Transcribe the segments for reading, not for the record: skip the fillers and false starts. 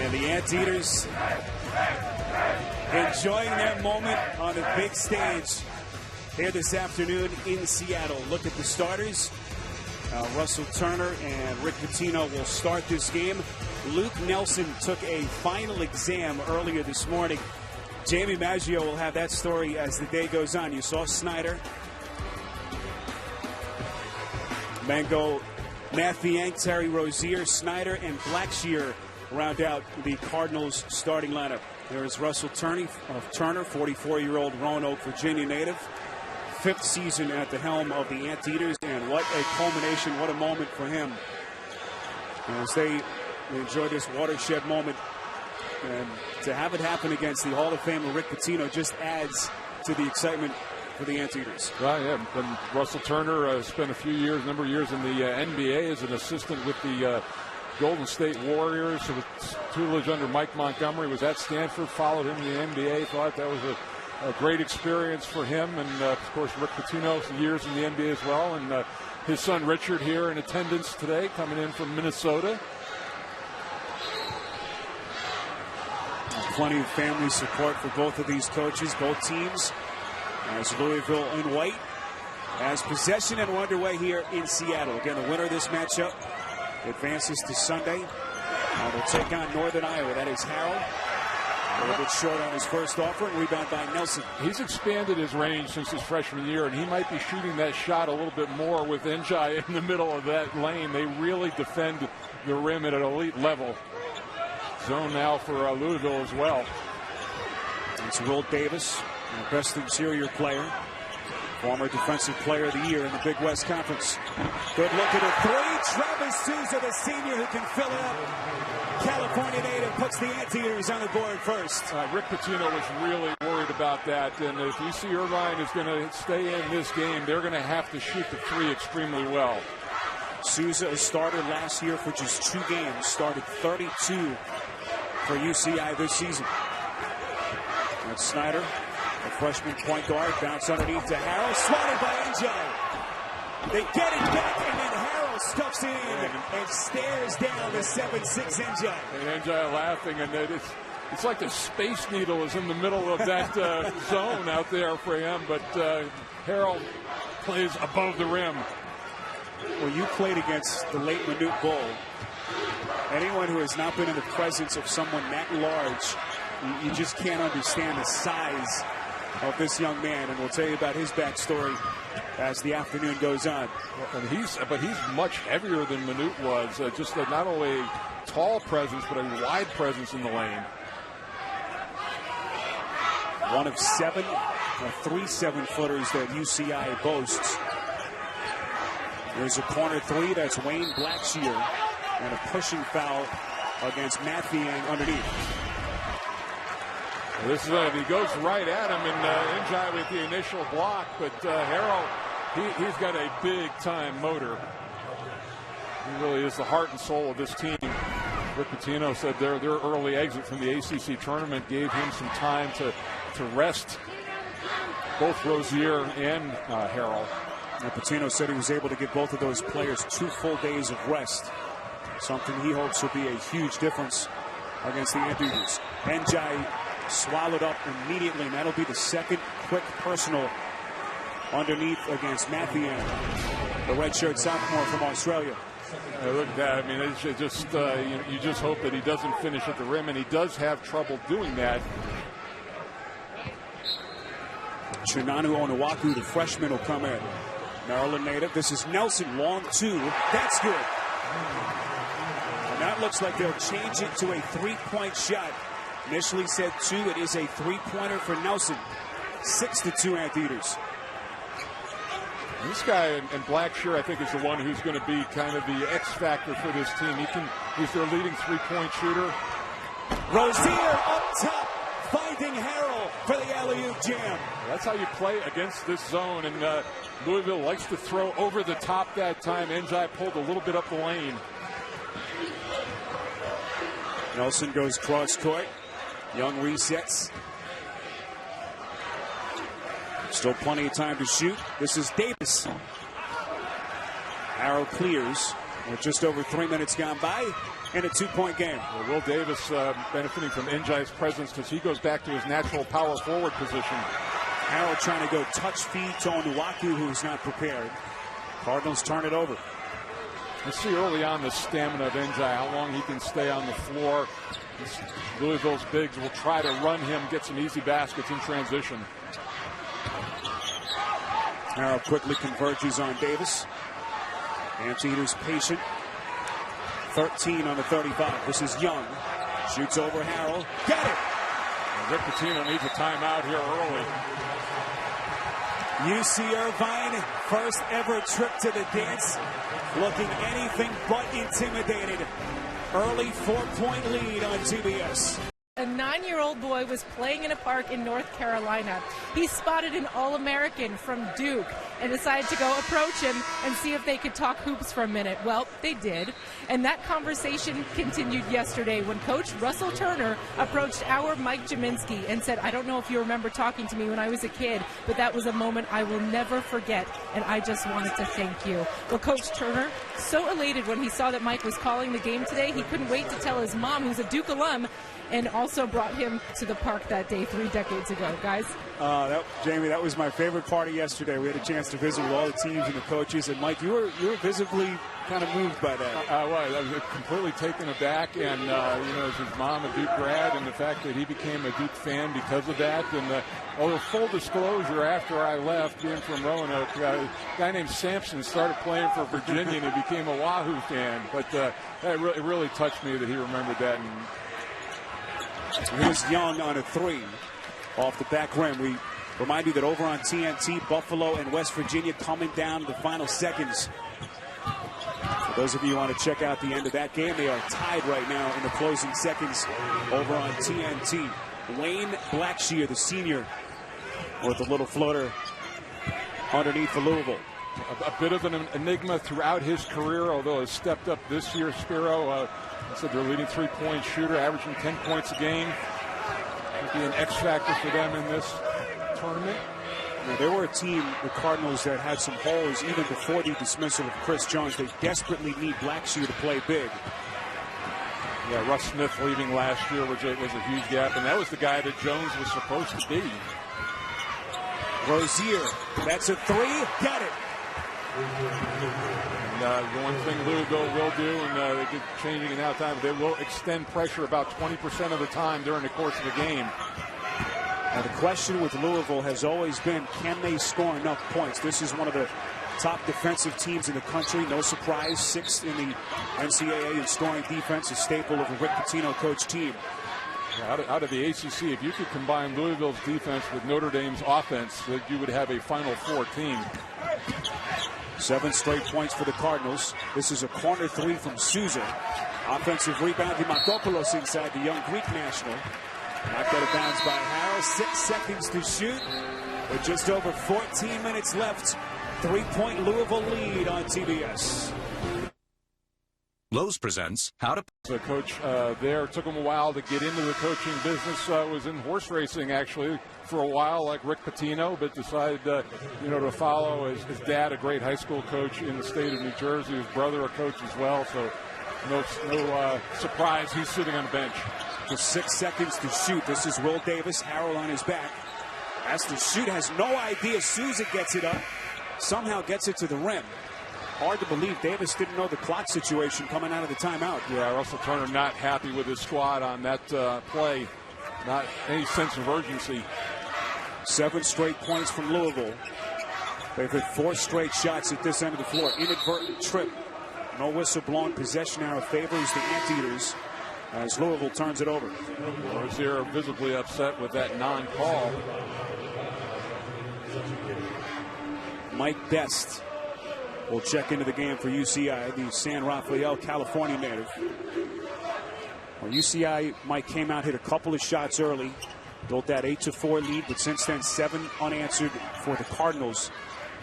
And the Anteaters enjoying their moment on the big stage here this afternoon in Seattle. Look at the starters. Russell Turner and Rick Pitino will start this game. Luke Nelson took a final exam earlier this morning. Jamie Maggio will have that story as the day goes on. You saw Snyder, Mango, Mathiang, Terry Rozier, Snyder, and Blackshear round out the Cardinals starting lineup. There is Russell Turner, 44-year-old Roanoke, Virginia native. 5th season at the helm of the Anteaters, and what a culmination, what a moment for him. And as they enjoy this watershed moment, and to have it happen against the Hall of Famer Rick Pitino just adds to the excitement for the Anteaters. Well, yeah, and Russell Turner spent a number of years in the NBA as an assistant with the Golden State Warriors. So with tutelage under Mike Montgomery, was at Stanford, followed him in the NBA, thought that was a great experience for him, and of course Rick Pitino, some years in the NBA as well, and his son Richard here in attendance today, coming in from Minnesota. Plenty of family support for both of these coaches, both teams, as Louisville in white as possession and we're underway here in Seattle. Again, the winner of this matchup advances to Sunday. They'll take on Northern Iowa. That is Harrell. A little bit short on his first offer, and rebound by Nelson. He's expanded his range since his freshman year, and he might be shooting that shot a little bit more with Njai in the middle of that lane. They really defend the rim at an elite level. Zone now for Louisville as well. It's Will Davis, best interior player, former defensive player of the year in the Big West Conference. Good look at a three. Travis Souza, the senior, who can fill it up. California native puts the Anteaters on the board first. Rick Pitino was really worried about that, and if UC Irvine is going to stay in this game, they're going to have to shoot the three extremely well. Souza, a starter last year for just 2 games, started 32 for UCI this season. That's Snyder, a freshman point guard, bounce underneath to Harrell, swatted by NJ. They get it back, and then Harrell stuffs it in and stares down the 7'6" NJ. And NJ laughing, and it's like the Space Needle is in the middle of that zone out there for him, but Harrell plays above the rim. Well, you played against the late Manute Bull. Anyone who has not been in the presence of someone that large, you just can't understand the size of this young man, and we'll tell you about his backstory as the afternoon goes on. And he's much heavier than Manute was. Just not only a tall presence, but a wide presence in the lane. One of 7, 3 7-footers that UCI boasts. There's a corner 3. That's Wayne Blackshear, and a pushing foul against Mathiang underneath. This is he goes right at him, and Njai with the initial block, but Harrell, he's got a big-time motor. He really is the heart and soul of this team. Rick Pitino said their early exit from the ACC tournament gave him some time to rest both Rozier and Harrell. And Pitino said he was able to give both of those players 2 full days of rest, something he hopes will be a huge difference against the Anteaters. Njai swallowed up immediately, and that'll be the second quick personal underneath against Mathiang, the redshirt sophomore from Australia. Look at that. I mean, it's just you just hope that he doesn't finish at the rim, and he does have trouble doing that. Chinanu Onuaku, the freshman, will come in. Maryland native. This is Nelson, long 2. That's good. And that looks like they'll change it to a 3-point shot. Initially said 2. It is a 3-pointer for Nelson. 6-2 Anteaters. This guy and Blackshear, I think, is the one who's going to be kind of the X factor for this team. He's their leading 3-point shooter. Rozier up top, finding Harrell for the alley-oop jam. That's how you play against this zone, and Louisville likes to throw over the top that time. Njai pulled a little bit up the lane. Nelson goes cross court. Young resets. Still plenty of time to shoot. This is Davis. Arrow clears with just over 3 minutes gone by. in a 2-point game. Well, Will Davis benefiting from Njai's presence because he goes back to his natural power forward position. Harrell trying to go touch feed to Onuaku, who's not prepared. Cardinals turn it over. Let's see early on the stamina of Njai, how long he can stay on the floor. Louisville's bigs will try to run him, get some easy baskets in transition. Harrell quickly converges on Davis. Anteater's patient. 13 on the 35. This is Young. Shoots over Harrell. Got it! And Rick Pitino needs a timeout here early. UC Irvine, first ever trip to the dance. Looking anything but intimidated. Early 4-point lead on TBS. A 9-year-old boy was playing in a park in North Carolina. He spotted an All-American from Duke and decided to go approach him and see if they could talk hoops for a minute. Well, they did. And that conversation continued yesterday when Coach Russell Turner approached our Mike Jaminski and said, I don't know if you remember talking to me when I was a kid, but that was a moment I will never forget, and I just wanted to thank you. Well, Coach Turner, so elated when he saw that Mike was calling the game today, he couldn't wait to tell his mom, who's a Duke alum, and also brought him to the park that day 3 decades ago. Guys? Jamie, that was my favorite part of yesterday. We had a chance to visit with all the teams and the coaches. And, Mike, you were visibly kind of moved by that. I was completely taken aback. And, as his mom, a Duke grad, and the fact that he became a Duke fan because of that. And although full disclosure, after I left, being from Roanoke, a guy named Sampson started playing for Virginia, and he became a Wahoo fan. But it really touched me that he remembered that. And here's Young on a 3 off the back rim. We remind you that over on TNT, Buffalo and West Virginia coming down to the final seconds. For those of you who want to check out the end of that game, they are tied right now in the closing seconds over on TNT. Wayne Blackshear, the senior, with a little floater underneath for Louisville. A bit of an enigma throughout his career, although has stepped up this year. Spiro said their leading 3-point shooter, averaging 10 points a game. Could be an X factor for them in this tournament. Now, they were a team, the Cardinals, that had some holes even before the dismissal of Chris Jones. They desperately need Blackshear to play big. Yeah, Russ Smith leaving last year was a huge gap, and that was the guy that Jones was supposed to be. Rozier, that's a 3, got it. And the one thing Louisville will do, and they get changing in out time, they will extend pressure about 20% of the time during the course of the game. Now the question with Louisville has always been, can they score enough points? This is one of the top defensive teams in the country. No surprise, 6th in the NCAA in scoring defense, a staple of a Rick Pitino coach team. Yeah, out of the ACC, if you could combine Louisville's defense with Notre Dame's offense, that you would have a Final Four team. 7 straight points for the Cardinals. This is a corner 3 from Souza. Offensive rebound, Dimitropoulos inside the young Greek national. Knocked out of bounds by Harrell. 6 seconds to shoot. With just over 14 minutes left. 3-point Louisville lead on TBS. Lowe's presents How to... The coach there took him a while to get into the coaching business. Was in horse racing, actually, for a while, like Rick Pitino, but decided, to follow his dad, a great high school coach in the state of New Jersey, his brother a coach as well, so no surprise he's sitting on the bench. Just 6 seconds to shoot. This is Will Davis, Harrell on his back. Has to shoot, has no idea. Souza gets it up, somehow gets it to the rim. Hard to believe Davis didn't know the clock situation coming out of the timeout. Yeah, Russell Turner not happy with his squad on that play. Not any sense of urgency. 7 straight points from Louisville. They've hit 4 straight shots at this end of the floor. Inadvertent trip. No whistle blown. Possession arrow favors the Anteaters as Louisville turns it over. Rozier visibly upset with that non-call. Mike Best will check into the game for UCI, the San Rafael, California native. Well, UCI, Mike came out, hit a couple of shots early, built that 8-4 lead, but since then 7 unanswered for the Cardinals.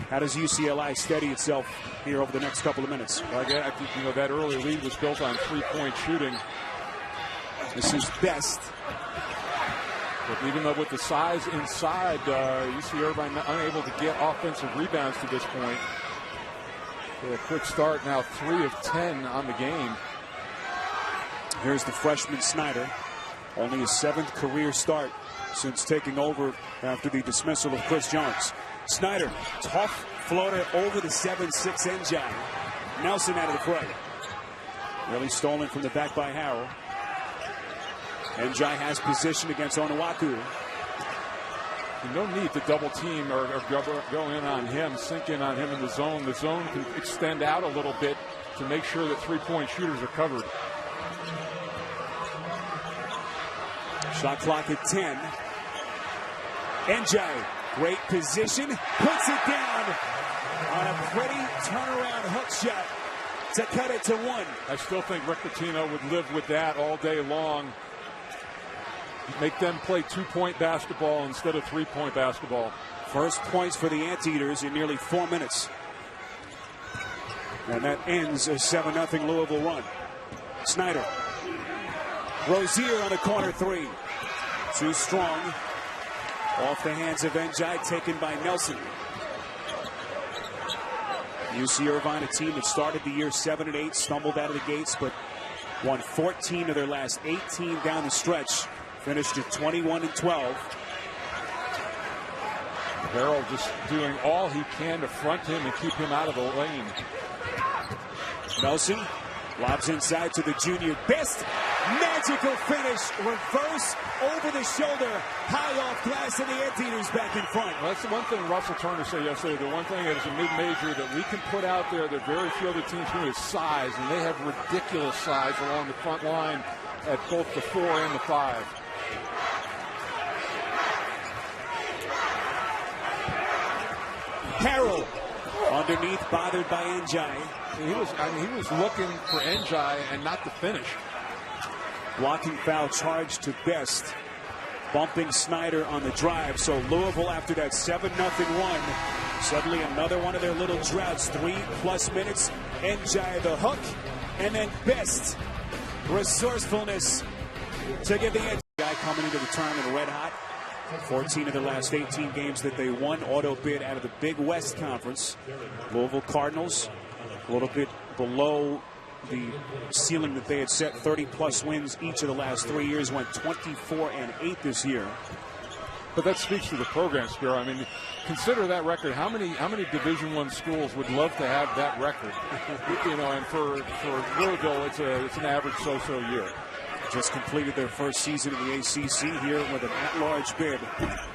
How does UCLA steady itself here over the next couple of minutes? Well, I think that early lead was built on 3-point shooting. This is Best. But even though with the size inside, UC Irvine unable to get offensive rebounds to this point. So a quick start now, 3 of 10 on the game. Here's the freshman Snyder. Only his 7th career start since taking over after the dismissal of Chris Jones. Snyder, tough floater over the 7'6" Njai. Nelson out of the fray. Really stolen from the back by Harrell. Njai has position against Onuaku. No need to double team or go in on him, sink in on him in the zone. The zone can extend out a little bit to make sure that three-point shooters are covered. Shot clock at 10. Njai, great position, puts it down on a pretty turnaround hook shot to cut it to 1. I still think Rick Pitino would live with that all day long. Make them play 2-point basketball instead of 3-point basketball. First points for the Anteaters in nearly 4 minutes. And that ends a 7-0 Louisville run. Snyder. Rozier on the corner 3. Too strong. Off the hands of Njai, taken by Nelson. UC Irvine, a team that started the year 7-8, stumbled out of the gates, but won 14 of their last 18 down the stretch. Finished at 21-12. Harrell just doing all he can to front him and keep him out of the lane. Nelson lobs inside to the junior. Best magical finish. Reverse over the shoulder. High off glass, and the Anteaters back in front. Well, that's the one thing Russell Turner said yesterday. The one thing as a mid-major that we can put out there that very few other teams do is size, and they have ridiculous size along the front line at both the 4 and the 5. Harrell underneath, bothered by Njai. He was looking for Njai and not the finish. Blocking foul charge to Best. Bumping Snyder on the drive. So Louisville, after that 7-0 run, suddenly another one of their little droughts. 3+ minutes. Njai the hook. And then Best. Resourcefulness to give the Njai coming into the tournament red hot. 14 of the last 18 games that they won. Auto bid out of the Big West Conference. Louisville Cardinals a little bit below the ceiling that they had set. 30+ wins each of the last 3 years. Went 24-8 this year. But that speaks to the program, Spiro. I mean, consider that record. How many Division I schools would love to have that record? You know, and for Louisville, it's an average so-so year. Just completed their first season in the ACC here with an at-large bid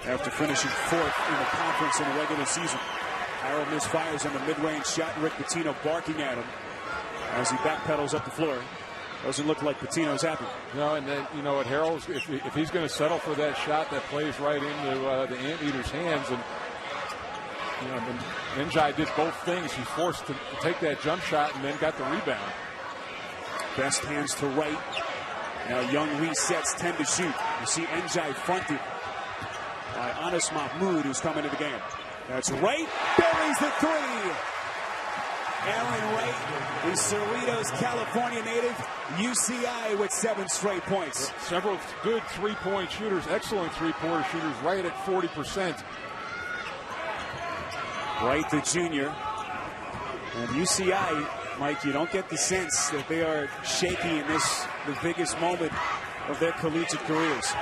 after finishing 4th in the conference in the regular season. Harrell misfires on the mid-range shot. Rick Pitino barking at him as he backpedals up the floor. Doesn't look like Pitino's happy. No, and then, you know what, Harrell, if he's going to settle for that shot, that plays right into the Anteaters' hands. And you know, Njai did both things. He forced to take that jump shot and then got the rebound. Best hands to right. Now Young resets 10 to shoot. You see Njai fronted by Anas Mahmoud, who's coming to the game. That's Wright. Buries the 3. Aaron Wright, the Cerritos, California native, UCI with 7 straight points. Several good three-point shooters, excellent three-pointer shooters, right at 40%. Wright, the junior. And UCI, Mike, you don't get the sense that they are shaky in this, the biggest moment of their collegiate careers.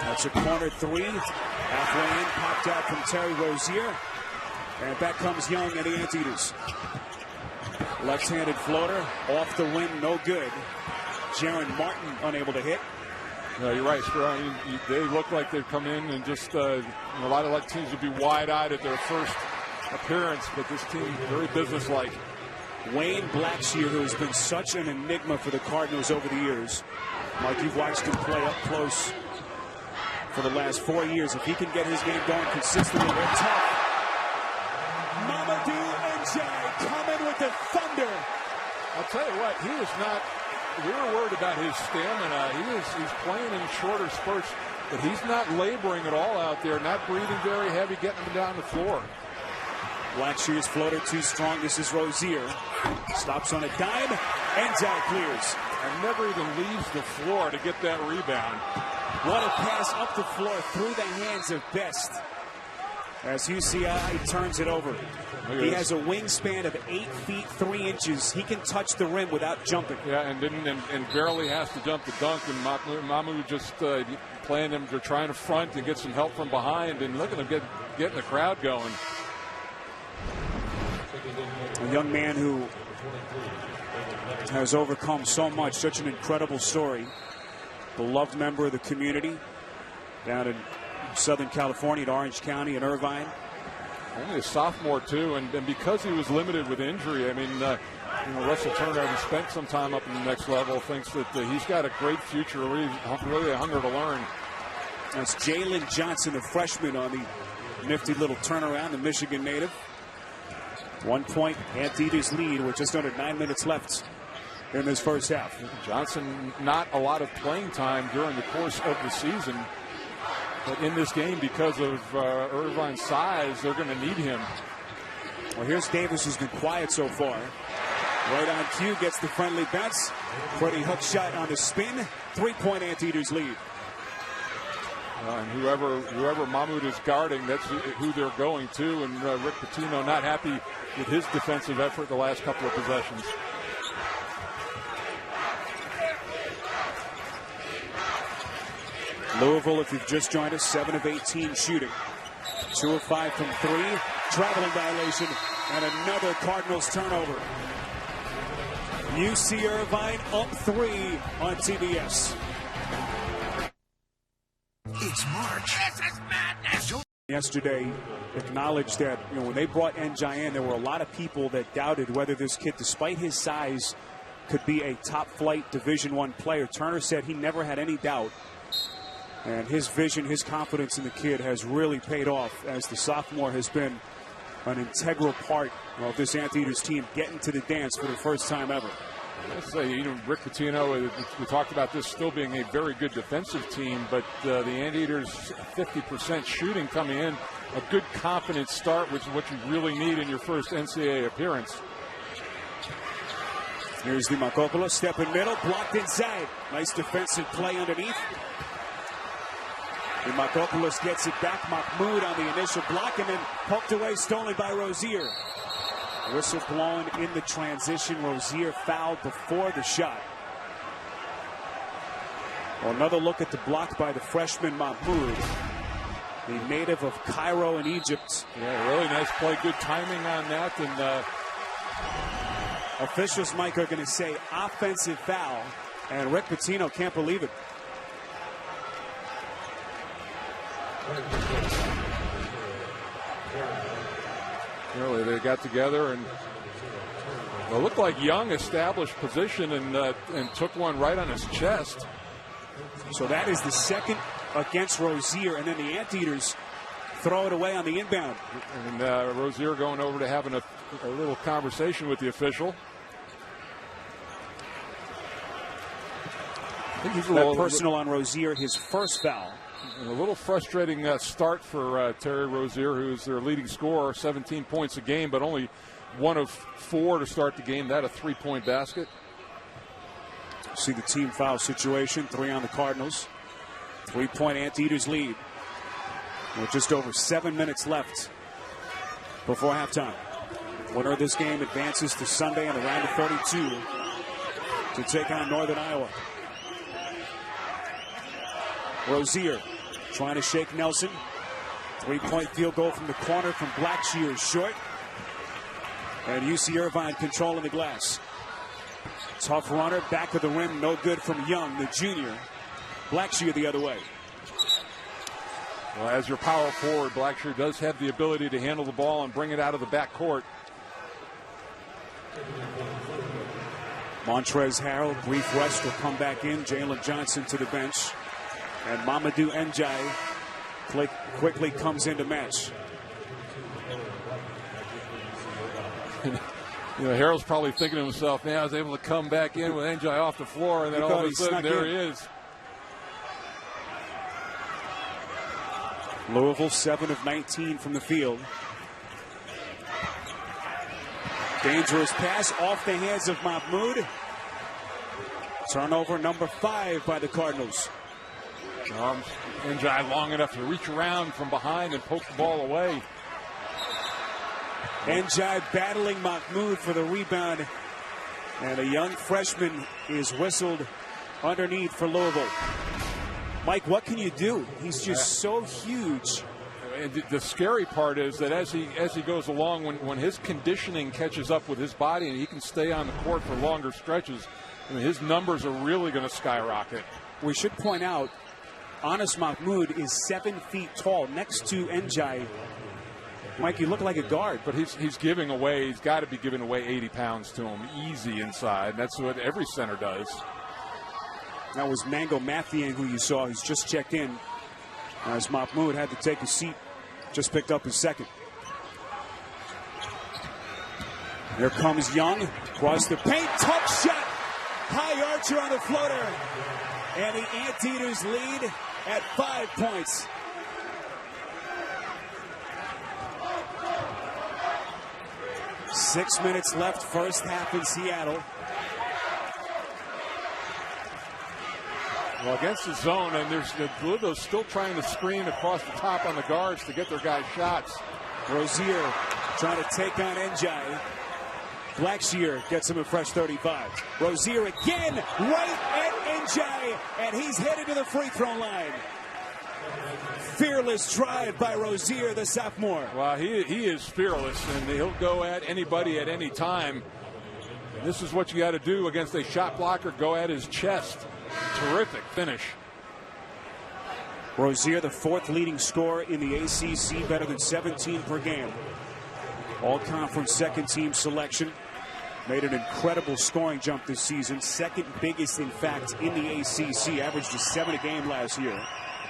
That's a corner 3. Halfway in, popped out from Terry Rozier. And back comes Young and the Anteaters. Left-handed floater, off the rim, no good. Jaron Martin unable to hit. No, you're right, Spiro. I mean, they look like they've come in and just a lot of teams would be wide-eyed at their first appearance, but this team very businesslike. Wayne Blackshear, who has been such an enigma for the Cardinals over the years. Mike, you've watched him play up close for the last 4 years. If he can get his game going consistently, they're tough. Mamadou Njai coming with the thunder. I'll tell you what, he is not. We were worried about his stamina. He's playing in shorter spurts, but he's not laboring at all out there. Not breathing very heavy, getting him down the floor. Blackshear's floater too strong. This is Rozier. Stops on a dime. Njai clears. And never even leaves the floor to get that rebound. What a pass up the floor through the hands of Best. as UCI turns it over. He has a wingspan of 8 feet 3 inches. He can touch the rim without jumping. Yeah, and barely has to jump the dunk. And Mamu just playing him. They're trying to front and get some help from behind. And look at him getting the crowd going. A young man who has overcome so much, such an incredible story. Beloved member of the community down in Southern California, in Orange County, in Irvine. Only a sophomore, too, and because he was limited with injury, I mean, Russell Turner, having spent some time up in the next level, thinks that he's got a great future, really a hunger to learn. That's Jalen Johnson, the freshman, on the nifty little turnaround, the Michigan native. 1 point Anteaters lead with just under 9 minutes left in this first half. Johnson, not a lot of playing time during the course of the season. But in this game, because of Irvine's size, they're going to need him. Well, here's Davis, who's been quiet so far. Right on cue, gets the friendly bounce. Pretty hook shot on the spin. 3-point Anteaters lead. And whoever Mahmoud is guarding, that's who they're going to. And Rick Pitino not happy with his defensive effort the last couple of possessions. Louisville, if you've just joined us, 7 of 18 shooting. 2 of 5 from 3. Traveling violation and another Cardinals turnover. UC Irvine up 3 on TBS. It's March. This is madness. Yesterday acknowledged that when they brought Njai in, there were a lot of people that doubted whether this kid, despite his size, could be a top-flight Division I player. Turner said he never had any doubt. And his vision, his confidence in the kid has really paid off, as the sophomore has been an integral part of this Anteaters team getting to the dance for the first time ever. Let's say, Rick Pitino, we talked about this still being a very good defensive team, but the Anteaters 50% shooting coming in, a good confident start, which is what you really need in your first NCAA appearance. Here's the Makopoulos, step in middle, blocked inside. Nice defensive play underneath. Makopoulos gets it back. Mahmoud on the initial block and then poked away, stolen by Rozier. Whistle blown in the transition. Rozier fouled before the shot. Well, another look at the block by the freshman Mahmoud, the native of Cairo in Egypt. Yeah, really nice play. Good timing on that. And officials, Mike, are going to say offensive foul, and Rick Pitino can't believe it. Really, they got together and it looked like Young established position and took one right on his chest. So that is the second against Rozier, and then the Anteaters throw it away on the inbound. And Rozier going over to having a little conversation with the official. I think he's a little personal on Rozier, his first foul. And a little frustrating start for Terry Rozier, who's their leading scorer, 17 points a game, but only 1 of 4 to start the game. That a 3-point basket. See the team foul situation, 3 on the Cardinals. 3-point Anteaters lead with just over 7 minutes left before halftime. Winner of this game advances to Sunday in the round of 32 to take on Northern Iowa. Rozier trying to shake Nelson. 3-point field goal from the corner from Blackshear is short. And UC Irvine controlling the glass. Tough runner, back of the rim, no good from Young, the junior. Blackshear the other way. Well, as your power forward, Blackshear does have the ability to handle the ball and bring it out of the backcourt. Montrezl Harrell, brief rest, will come back in. Jalen Johnson to the bench. And Mamadou Njai quickly comes into match. Harrell's probably thinking to himself, man, I was able to come back in with Njai off the floor, and then all of a sudden there he is. Louisville 7 of 19 from the field. Dangerous pass off the hands of Mahmoud. Turnover number 5 by the Cardinals. Njai long enough to reach around from behind and poke the ball away. Njai battling Mahmoud for the rebound. And a young freshman is whistled underneath for Louisville. Mike, what can you do? He's just so huge. And the scary part is that as he goes along, when his conditioning catches up with his body and he can stay on the court for longer stretches, I mean, his numbers are really going to skyrocket. We should point out, Anas Mahmoud is 7 feet tall next to Njai. Mike, you look like a guard. But he's giving away, he's got to be giving away 80 pounds to him easy inside. That's what every center does. That was Mango Mathiang, who you saw. He's just checked in. As Mahmoud had to take a seat, just picked up his second. Here comes Young, across the paint, tough shot. High archer on the floater. And the Anteaters lead at 5 points. Six minutes left, first half in Seattle. Well, against the zone, and there's Louisville still trying to screen across the top on the guards to get their guys shots. Rozier trying to take on Njai. Blackshear gets him a fresh 35. Rozier again, right at Njai, and he's headed to the free throw line. Fearless drive by Rozier, the sophomore. Well, he is fearless, and he'll go at anybody at any time. This is what you got to do against a shot blocker, go at his chest. Terrific finish. Rozier, the fourth leading scorer in the ACC, better than 17 per game. All-conference second-team selection. Made an incredible scoring jump this season. Second biggest, in fact, in the ACC. Averaged just 7 a game last year.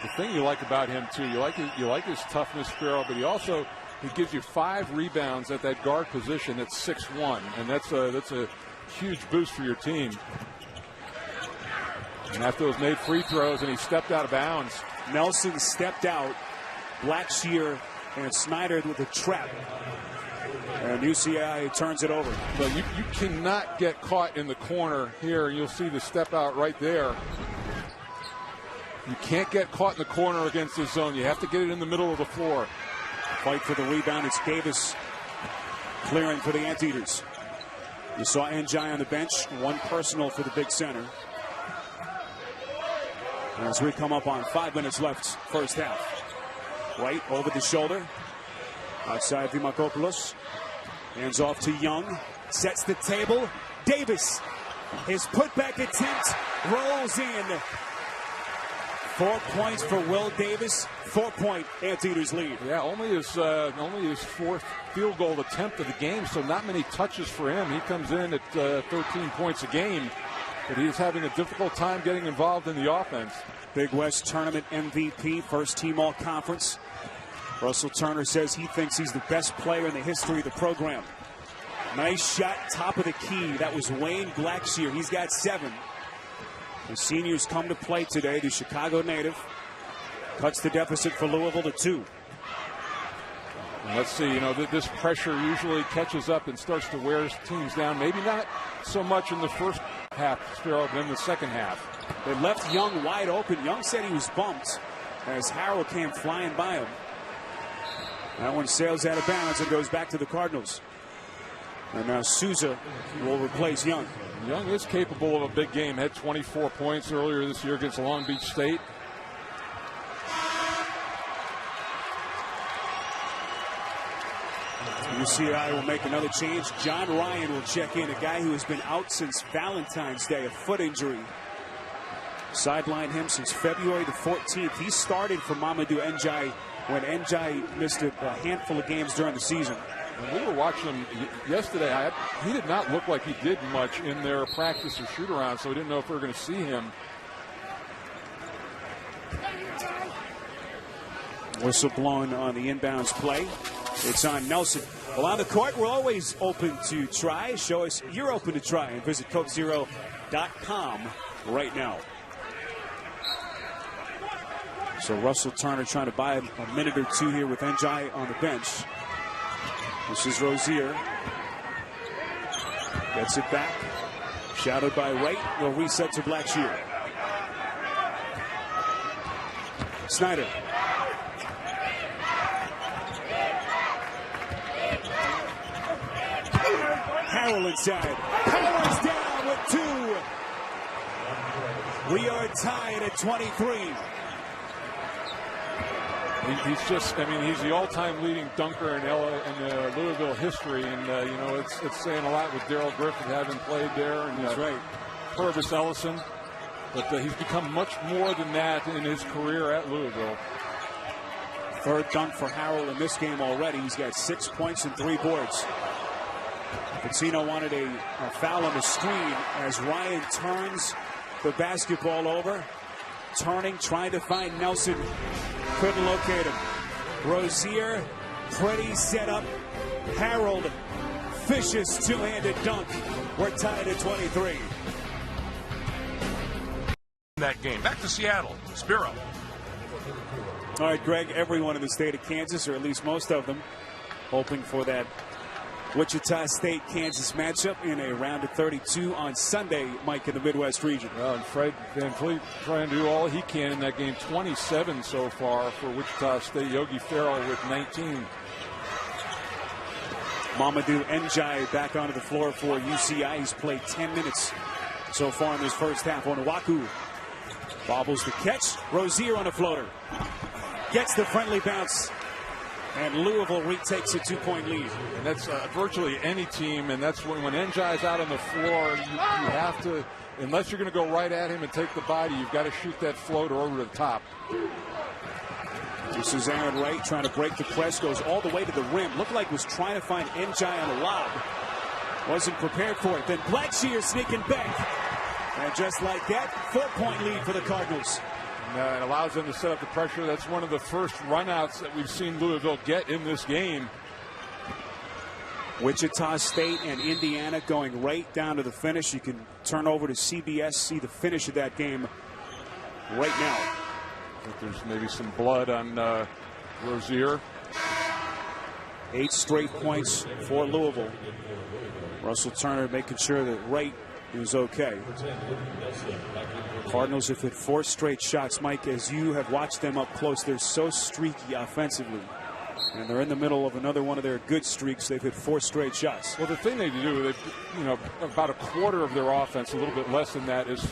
The thing you like about him, too, you like his toughness, Sparrow, but he gives you 5 rebounds at that guard position at 6'1", and that's a huge boost for your team. And after those made free throws, and he stepped out of bounds. Nelson stepped out. Blackshear and Snyder with a trap. And UCI turns it over. But you cannot get caught in the corner here. You'll see the step out right there. You can't get caught in the corner against this zone. You have to get it in the middle of the floor. Fight for the rebound. It's Davis clearing for the Anteaters. You saw Njai on the bench. One personal for the big center. As we come up on 5 minutes left, first half. White over the shoulder. Outside Dimakopoulos. Hands off to Young. Sets the table. Davis. His putback attempt rolls in. 4 points for Will Davis. 4-point Anteaters lead. Yeah, only his fourth field goal attempt of the game, so not many touches for him. He comes in at 13 points a game. But he's having a difficult time getting involved in the offense. Big West Tournament MVP, first team all-conference. Russell Turner says he thinks he's the best player in the history of the program. Nice shot, top of the key. That was Wayne Blackshear. He's got 7. The seniors come to play today. The Chicago native cuts the deficit for Louisville to 2. Let's see, this pressure usually catches up and starts to wear teams down. Maybe not so much in the first half, Sparrow, but in the second half. They left Young wide open. Young said he was bumped as Harrell came flying by him. That one sails out of bounds and goes back to the Cardinals. And now Souza will replace Young. Young is capable of a big game. Had 24 points earlier this year against Long Beach State. UCI will make another change. John Ryan will check in, a guy who has been out since Valentine's Day, a foot injury. Sidelined him since February the 14th. He started for Mamadou Njai when Njai missed a handful of games during the season. When we were watching him yesterday, he did not look like he did much in their practice or shoot-around, so we didn't know if we were going to see him. Whistle blown on the inbounds play. It's on Nelson. Well, on the court, we're always open to try. Show us you're open to try and visit CokeZero.com right now. So Russell Turner trying to buy a minute or two here with Njai on the bench. This is Rozier. Gets it back. Shadowed by Wright. Will reset to Blackshear. Snyder. Harrell inside. Powers down with 2. We are tied at 23. He's just, I mean, he's the all-time leading dunker in Louisville history, and you know, it's saying a lot with Daryl Griffith having played there, and that's right. Purvis Ellison, but he's become much more than that in his career at Louisville. Third dunk for Harrell in this game already. He's got 6 points and 3 boards. Pitino wanted a foul on the screen as Ryan turns the basketball over. Turning, trying to find Nelson. Couldn't locate him. Rozier, pretty set up. Harold, vicious two-handed dunk. We're tied at 23. That game. Back to Seattle. Spiro. All right, Greg, everyone in the state of Kansas, or at least most of them, hoping for that Wichita State-Kansas matchup in a round of 32 on Sunday, Mike, in the Midwest region. Well, and Fred Van Fleet trying to do all he can in that game. 27 so far for Wichita State. Yogi Ferrell with 19. Mamadou Njai back onto the floor for UCI. He's played 10 minutes so far in this first half. Onuaku bobbles the catch. Rozier on a floater. Gets the friendly bounce. And Louisville retakes a 2-point lead. And that's virtually any team, and that's when Njai's out on the floor, you have to, unless you're going to go right at him and take the body, you've got to shoot that floater over the top. This is Aaron Wright trying to break the press, goes all the way to the rim. Looked like was trying to find Njai on a lob. Wasn't prepared for it. Then Blackshear sneaking back. And just like that, 4-point lead for the Cardinals. It allows them to set up the pressure. That's one of the first runouts that we've seen Louisville get in this game. Wichita State and Indiana going right down to the finish. You can turn over to CBS, see the finish of that game right now. I think there's maybe some blood on Rozier. 8 straight points for Louisville. Russell Turner making sure that Wright is okay. Cardinals have hit 4 straight shots. Mike, as you have watched them up close, they're so streaky offensively. And they're in the middle of another one of their good streaks. They've hit 4 straight shots. Well, the thing they do, about a quarter of their offense, a little bit less than that, is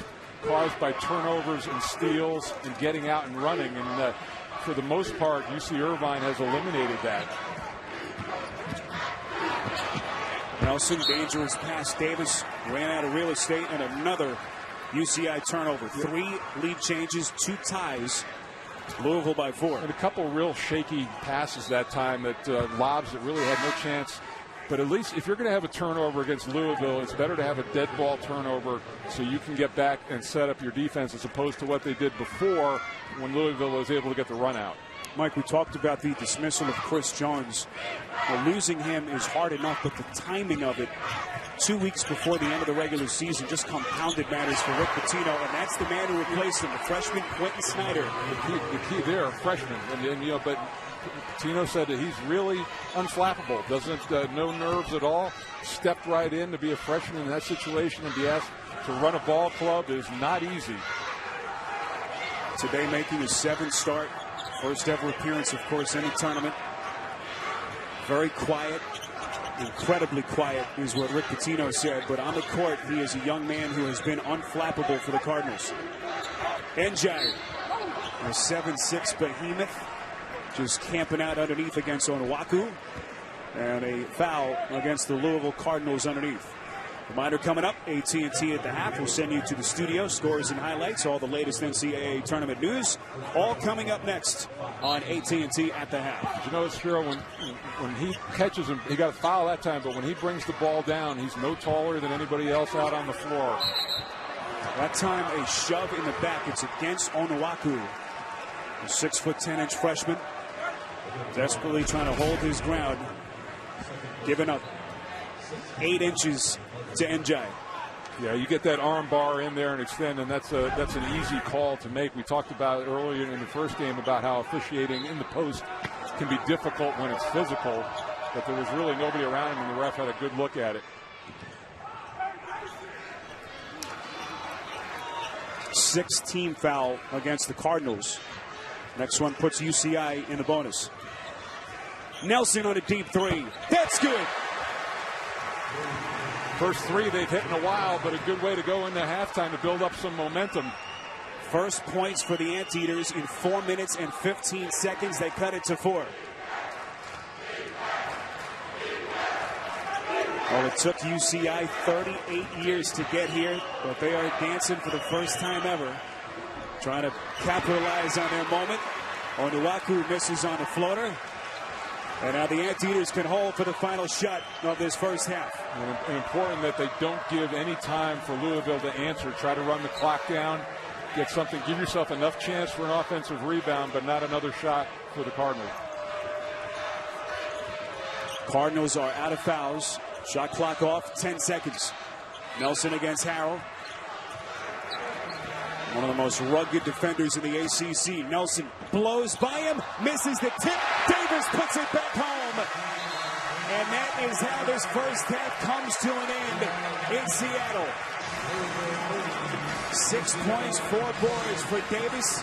caused by turnovers and steals and getting out and running. And for the most part, UC Irvine has eliminated that. Nelson, dangerous pass. Davis ran out of real estate, and another UCI turnover. 3 lead changes, 2 ties. Louisville by 4. And a couple real shaky passes that time, that lobs that really had no chance. But at least if you're going to have a turnover against Louisville, it's better to have a dead ball turnover so you can get back and set up your defense, as opposed to what they did before when Louisville was able to get the run out. Mike, we talked about the dismissal of Chris Jones. Well, losing him is hard enough, but the timing of it, 2 weeks before the end of the regular season, just compounded matters for Rick Pitino, and that's the man who replaced him, the freshman Quentin Snyder. The key there, freshman, but Pitino said that he's really unflappable, doesn't no nerves at all. Stepped right in to be a freshman in that situation, and be asked to run a ball club is not easy. Today making his 7th start. First ever appearance, of course, in the tournament. Very quiet, incredibly quiet is what Rick Pitino said. But on the court, he is a young man who has been unflappable for the Cardinals. Njai, a 7'6" behemoth, just camping out underneath against Onuaku. And a foul against the Louisville Cardinals underneath. Reminder coming up, AT&T at the half. We'll send you to the studio, scores and highlights, all the latest NCAA tournament news, all coming up next on AT&T at the half. You know, Spiro, when he catches him, he got a foul that time, but when he brings the ball down, he's no taller than anybody else out on the floor. That time, a shove in the back. It's against Onuaku, a 6'10" freshman, desperately trying to hold his ground, giving up 8 inches to Njai. Yeah, you get that arm bar in there and extend, and that's an easy call to make. We talked about earlier in the first game about how officiating in the post can be difficult when it's physical, but there was really nobody around him, and the ref had a good look at it. 6th team foul against the Cardinals. Next one puts UCI in the bonus. Nelson on a deep 3. That's good. First three they've hit in a while, but a good way to go into halftime to build up some momentum. First points for the Anteaters in 4 minutes and 15 seconds. They cut it to 4. Well, it took UCI 38 years to get here, but they are dancing for the first time ever, trying to capitalize on their moment. Onuaku misses on the floater. And now the Anteaters can hold for the final shot of this first half. And important that they don't give any time for Louisville to answer. Try to run the clock down, get something, give yourself enough chance for an offensive rebound, but not another shot for the Cardinals. Cardinals are out of fouls. Shot clock off, 10 seconds. Nelson against Harrell. One of the most rugged defenders in the ACC. Nelson blows by him, misses the tip. Davis puts it back home. And that is how this first half comes to an end in Seattle. 6 points, 4 boards for Davis.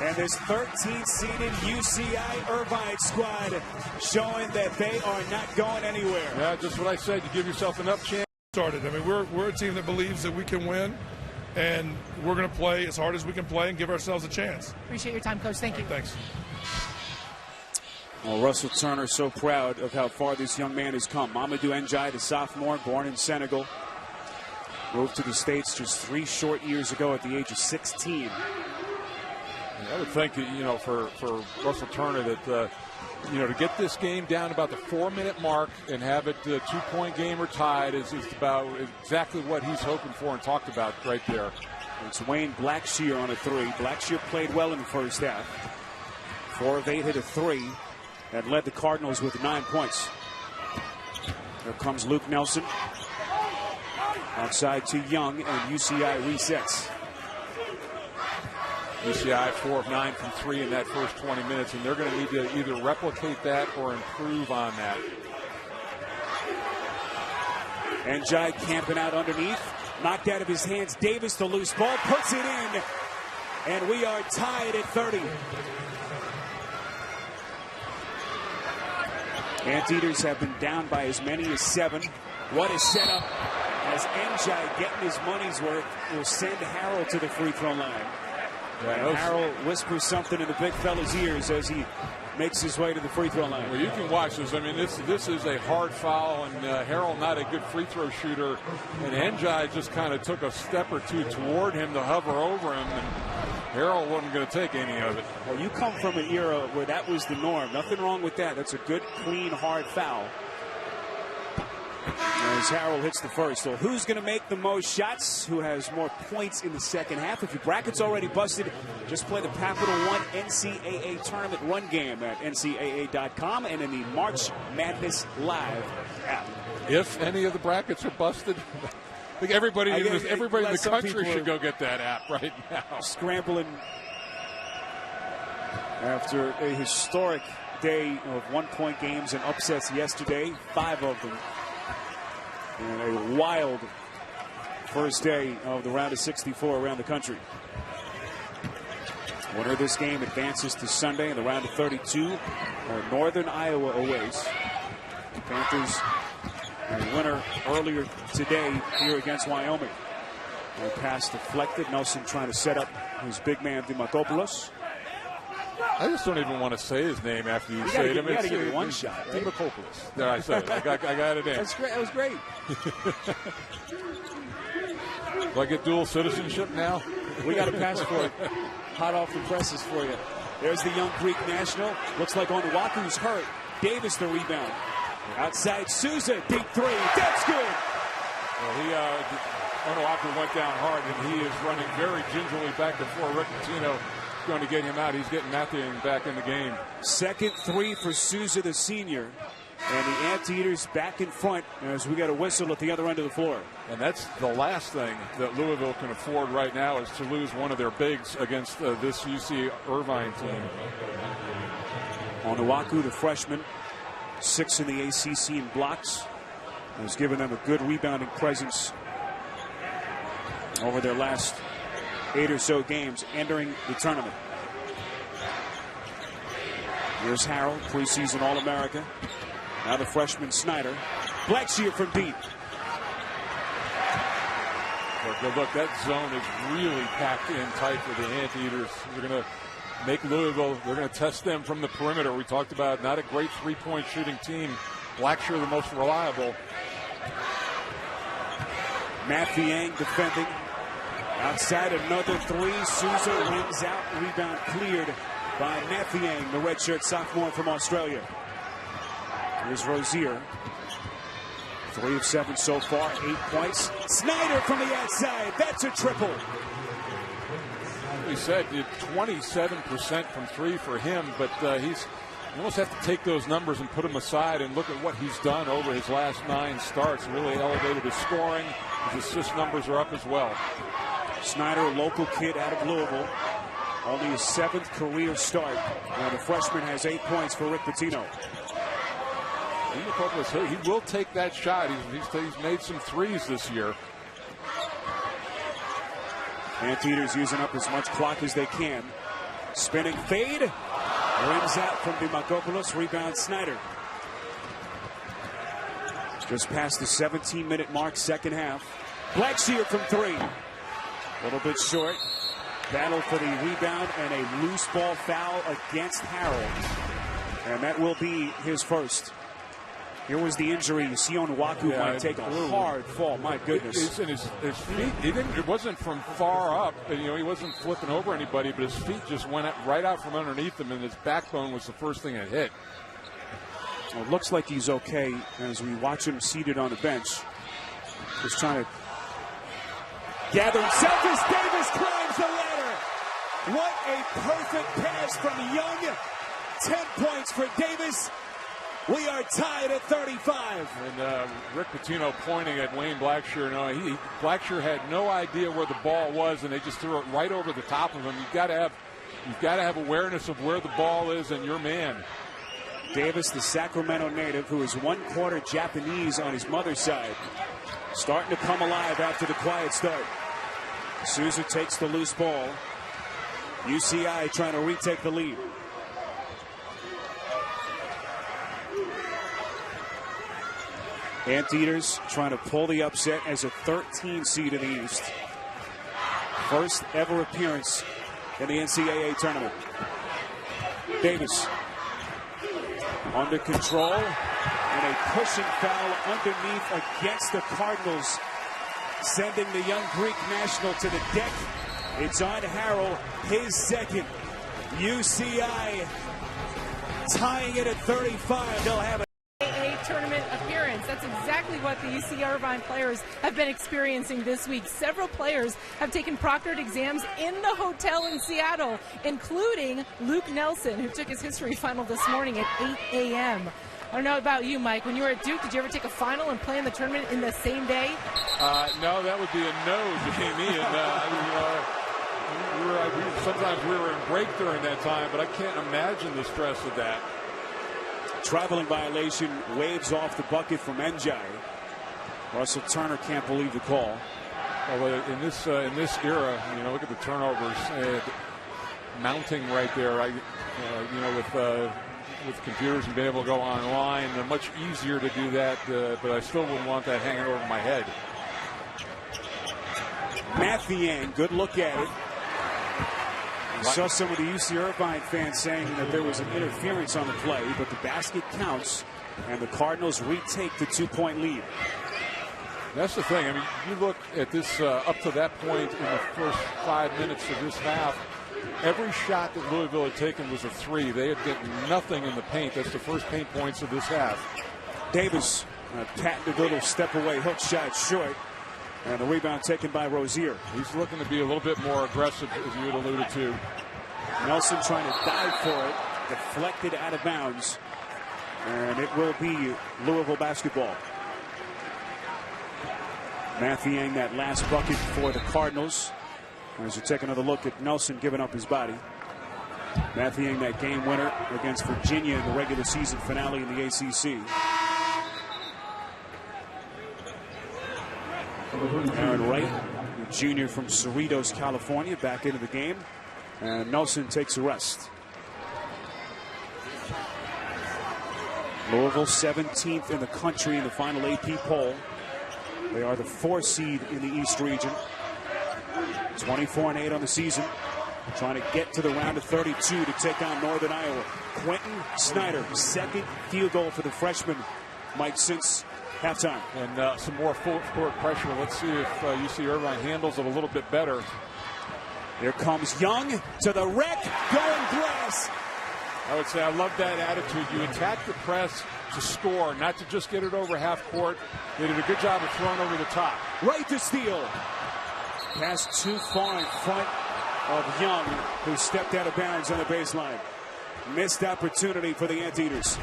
And this 13th-seeded UCI Irvine squad showing that they are not going anywhere. Yeah, just what I said. You give yourself enough chance. I mean, we're a team that believes that we can win. And we're going to play as hard as we can play and give ourselves a chance. Appreciate your time, Coach. Thank you. Thanks. Well, Russell Turner so proud of how far this young man has come. Mamadou Ndiaye, the sophomore, born in Senegal, moved to the States just 3 short years ago at the age of 16. I would think, for Russell Turner that, to get this game down about the 4-minute mark and have it a 2-point game or tied is about exactly what he's hoping for and talked about right there. It's Wayne Blackshear on a 3. Blackshear played well in the first half. 4 of 8 hit a 3 and led the Cardinals with 9 points. Here comes Luke Nelson. Outside to Young, and UCI resets. UCI 4 of 9 from 3 in that first 20 minutes, and they're going to need to either replicate that or improve on that. Ndiaye camping out underneath. Knocked out of his hands. Davis, the loose ball, puts it in. And we are tied at 30. Anteaters have been down by as many as 7. What a setup as Ndiaye, getting his money's worth, will send Harrell to the free throw line. And Harrell whispers something in the big fella's ears as he makes his way to the free throw line. Well, you can watch this. I mean, this is a hard foul, and Harrell not a good free throw shooter. And Ndiaye just kind of took a step or two toward him to hover over him, and Harrell wasn't going to take any of it. Well, you come from an era where that was the norm. Nothing wrong with that. That's a good, clean, hard foul. As Harrell hits the first. So who's going to make the most shots? Who has more points in the second half? If your bracket's already busted, just play the Capital One NCAA Tournament Run Game at ncaa.com and in the March Madness Live app. If any of the brackets are busted, I think everybody in the country should go get that app right now. Scrambling after a historic day of 1-point games and upsets yesterday, 5 of them. And a wild first day of the round of 64 around the country. Winner of this game advances to Sunday in the round of 32. Northern Iowa awaits. Panthers a winner earlier today here against Wyoming. A pass deflected. Nelson trying to set up his big man Dimakopoulos. I just don't even want to say his name after you say it. You got to give it one shot, right? Dimakopoulos. There, I said it. I got it in. That's great. That was great. Do I get dual citizenship now? We got a passport hot off the presses for you. There's the young Greek national. Looks like Onuaku's hurt. Davis the rebound. Outside Souza, deep 3. That's good. Well, Onuaku went down hard, and he is running very gingerly back before Rick Pitino going to get him out. He's getting Matthew back in the game. Second 3 for Souza, the senior. And the Anteaters back in front as we got a whistle at the other end of the floor. And that's the last thing that Louisville can afford right now is to lose one of their bigs against this UC Irvine team. Onuaku, the freshman, 6 in the ACC in blocks, has given them a good rebounding presence over their last 8 or so games entering the tournament. Here's Harrell, preseason All-America. Now the freshman Snyder. Blackshear from deep. But look, that zone is really packed in tight for the Anteaters. They're going to make Louisville, they're going to test them from the perimeter. We talked about not a great three-point shooting team. Blackshear the most reliable. Mathiang defending. Outside another three. Souza wins out. Rebound cleared by Mathiang, the redshirt sophomore from Australia. Here's Rozier. 3 of 7 so far, 8 points. Snyder from the outside. That's a triple. We said 27% from 3 for him, but you almost have to take those numbers and put them aside and look at what he's done over his last 9 starts. Really elevated his scoring. His assist numbers are up as well. Snyder, a local kid out of Louisville. Only his 7th career start. Now the freshman has 8 points for Rick Pitino. He will take that shot. He's made some threes this year. Anteaters using up as much clock as they can. Spinning fade. Rims out from Dimakopoulos. Rebound Snyder. Just past the 17-minute mark, second half. Blackshear from 3. A little bit short. Battle for the rebound and a loose ball foul against Harold. And that will be his first. Here was the injury. Sion Waku might take a hard fall. My goodness. His feet, it wasn't from far up. He wasn't flipping over anybody, but his feet just went right out from underneath him, and his backbone was the first thing that hit. Well, it looks like he's okay as we watch him seated on the bench. Just trying to gather himself as Davis climbs the ladder. What a perfect pass from Young. 10 points for Davis. We are tied at 35. And Rick Pitino pointing at Wayne Blackshear. Blackshear had no idea where the ball was, and they just threw it right over the top of him. You've got to have awareness of where the ball is and your man. Davis, the Sacramento native, who is 1/4 Japanese on his mother's side, starting to come alive after the quiet start. Souza takes the loose ball. UCI trying to retake the lead. Anteaters trying to pull the upset as a 13 seed in the East. First ever appearance in the NCAA tournament. Davis under control and a pushing foul underneath against the Cardinals, sending the young Greek national to the deck. It's on Harrell, his second. UCI tying it at 35. They'll have a tournament appearance. That's exactly what the UC Irvine players have been experiencing this week. Several players have taken proctored exams in the hotel in Seattle, including Luke Nelson, who took his history final this morning at 8 a.m. I don't know about you, Mike. When you were at Duke, did you ever take a final and play in the tournament in the same day? No, that would be a no, Jamie. And sometimes we were in break during that time, but I can't imagine the stress of that. Traveling violation, waves off the bucket from Njai. Russell Turner can't believe the call. Well, in this era, look at the turnovers mounting right there. With computers and being able to go online, they're much easier to do that. But I still wouldn't want that hanging over my head. Mathiang, good look at it. I saw some of the UC Irvine fans saying that there was an interference on the play, but the basket counts, and the Cardinals retake the 2-point lead. That's the thing. I mean, you look at this up to that point in the first 5 minutes of this half, every shot that Louisville had taken was a 3. They had gotten nothing in the paint. That's the first paint points of this half. Davis patting a little step away hook shot short. And the rebound taken by Rozier. He's looking to be a little bit more aggressive, as you had alluded to. Nelson trying to dive for it. Deflected out of bounds. And it will be Louisville basketball. Mathiang, that last bucket for the Cardinals. As you take another look at Nelson giving up his body. Mathiang, that game winner against Virginia in the regular season finale in the ACC. Aaron Wright, the junior from Cerritos, California, back into the game. And Nelson takes a rest. Louisville 17th in the country in the final AP poll. They are the 4 seed in the East region. 24-8 on the season. Trying to get to the round of 32 to take on Northern Iowa. Quentin Snyder, second field goal for the freshman, Mike, since halftime. And some more full court pressure. Let's see if UC Irvine handles it a little bit better. Here comes Young to the wreck, going glass. I would say I love that attitude. You attack the press to score, not to just get it over half court. They did a good job of throwing over the top. Right to steal. Pass too far in front of Young, who stepped out of bounds on the baseline. Missed opportunity for the Anteaters.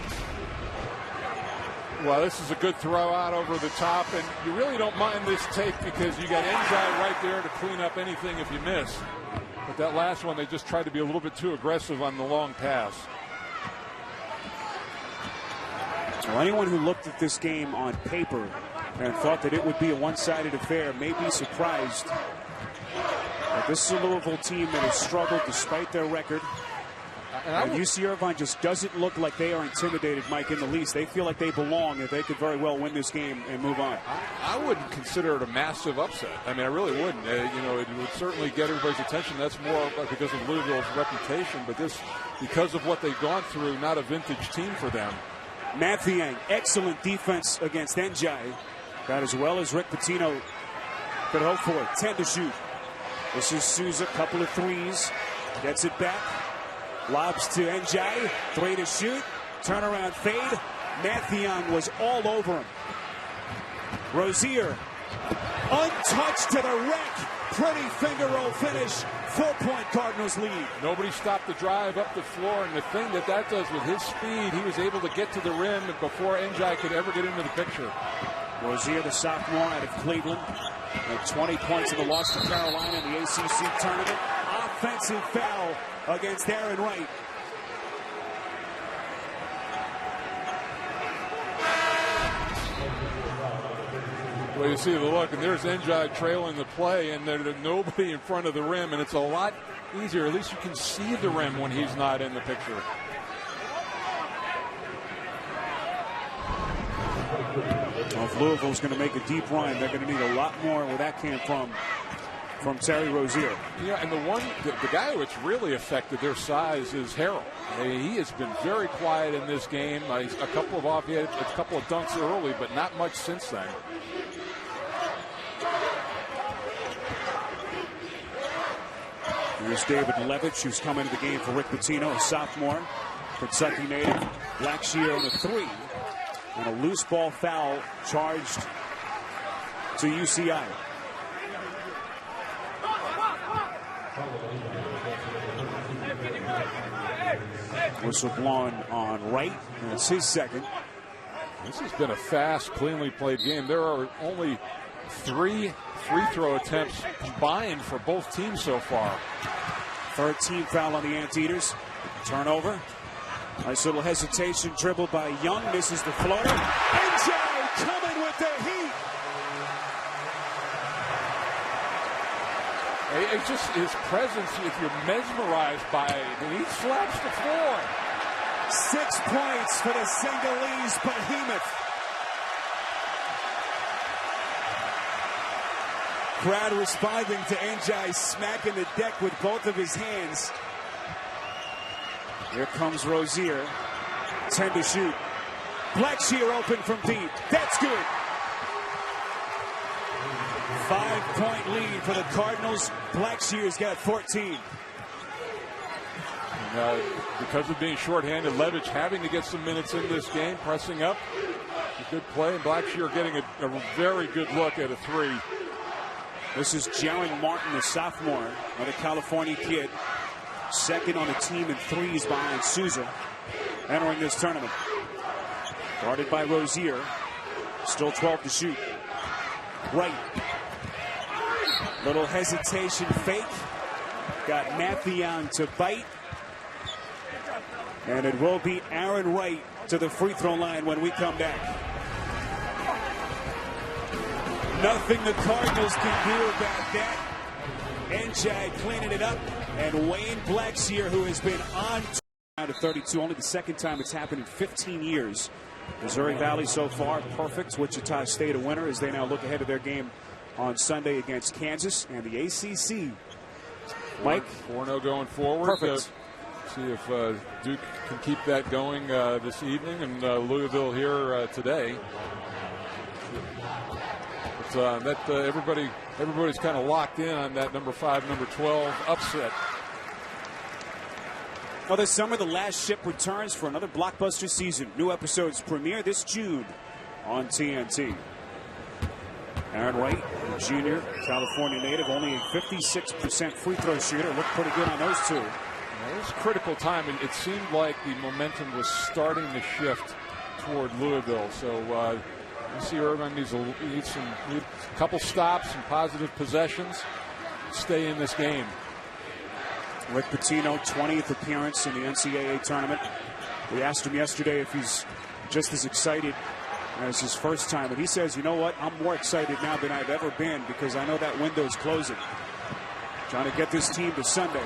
Well, this is a good throw out over the top, and you really don't mind this take because you got Enjai right there to clean up anything if you miss. But that last one, they just tried to be a little bit too aggressive on the long pass. Well, anyone who looked at this game on paper and thought that it would be a one-sided affair may be surprised. But this is a Louisville team that has struggled despite their record. And UC Irvine just doesn't look like they are intimidated, Mike, in the least. They feel like they belong, and they could very well win this game and move on. I wouldn't consider it a massive upset. I mean, I really wouldn't. It would certainly get everybody's attention. That's more because of Louisville's reputation. But this, because of what they've gone through, not a vintage team for them. Mathiang, excellent defense against Enjai. Got as well as Rick Pitino could hope for. 10 to shoot. This is Souza, couple of threes. Gets it back. Lobs to Enjai. 3 to shoot. Turnaround fade. Mathiang was all over him. Rozier, untouched to the wreck. Pretty finger roll finish. 4-point Cardinals lead. Nobody stopped the drive up the floor, and the thing that does with his speed, he was able to get to the rim before Enjai could ever get into the picture. Rozier, the sophomore out of Cleveland, with 20 points in the loss to Carolina in the ACC tournament. Offensive foul against Aaron Wright. Well, you see the look, and there's Enjai trailing the play, and there's nobody in front of the rim, and it's a lot easier. At least you can see the rim when he's not in the picture. Well, if Louisville's going to make a deep run, they're going to need a lot more where that came from Terry Rozier. Yeah, and the guy who it's really affected their size is Harrell. He has been very quiet in this game. He had a couple of dunks early, but not much since then. Here's David Levitch, who's come into the game for Rick Pitino, a sophomore, Kentucky native. Blackshear on a 3. And a loose ball foul charged to UCI. Whistle blown on Wright, and it's his second. This has been a fast, cleanly played game. There are only 3 free throw attempts combined for both teams so far. 13 foul on the Anteaters. Turnover. Nice little hesitation, dribble by Young, misses the floater. Enjai coming with the heat. It's just his presence, if you're mesmerized by it, and he slaps the floor. 6 points for the Senegalese behemoth. Crowd responding to Enjai smacking the deck with both of his hands. Here comes Rozier. 10 to shoot. Blackshear open from deep. That's good. 5-point lead for the Cardinals. Blackshear's got 14. Because of being shorthanded, Levitch having to get some minutes in this game, pressing up. A good play, and Blackshear getting a very good look at a 3. This is Jaron Martin, the sophomore, another California kid. Second on the team in threes behind Souza, entering this tournament. Guarded by Rozier. Still 12 to shoot. Wright. Little hesitation fake. Got Mathiang to bite. And it will be Aaron Wright to the free throw line when we come back. Nothing the Cardinals can do about that. Enjai cleaning it up. And Wayne Blackshear, who has been on down to 32, only the second time it's happened in 15 years. Missouri Valley so far perfect. Wichita State a winner as they now look ahead to their game on Sunday against Kansas and the ACC. Mike? 4-0 going forward. Perfect. See if Duke can keep that going this evening, and Louisville here today. But everybody's kind of locked in on that number 5, number 12 upset. Well, this summer, the Last Ship returns for another blockbuster season. New episodes premiere this June on TNT. Aaron Wright, a junior, California native, only a 56% free throw shooter. Looked pretty good on those two. It was a critical time, and it seemed like the momentum was starting to shift toward Louisville. So UC Irvine needs a couple stops, some positive possessions, stay in this game. Rick Pitino, 20th appearance in the NCAA tournament. We asked him yesterday if he's just as excited as his first time, and he says, you know what, I'm more excited now than I've ever been because I know that window's closing. Trying to get this team to Sunday.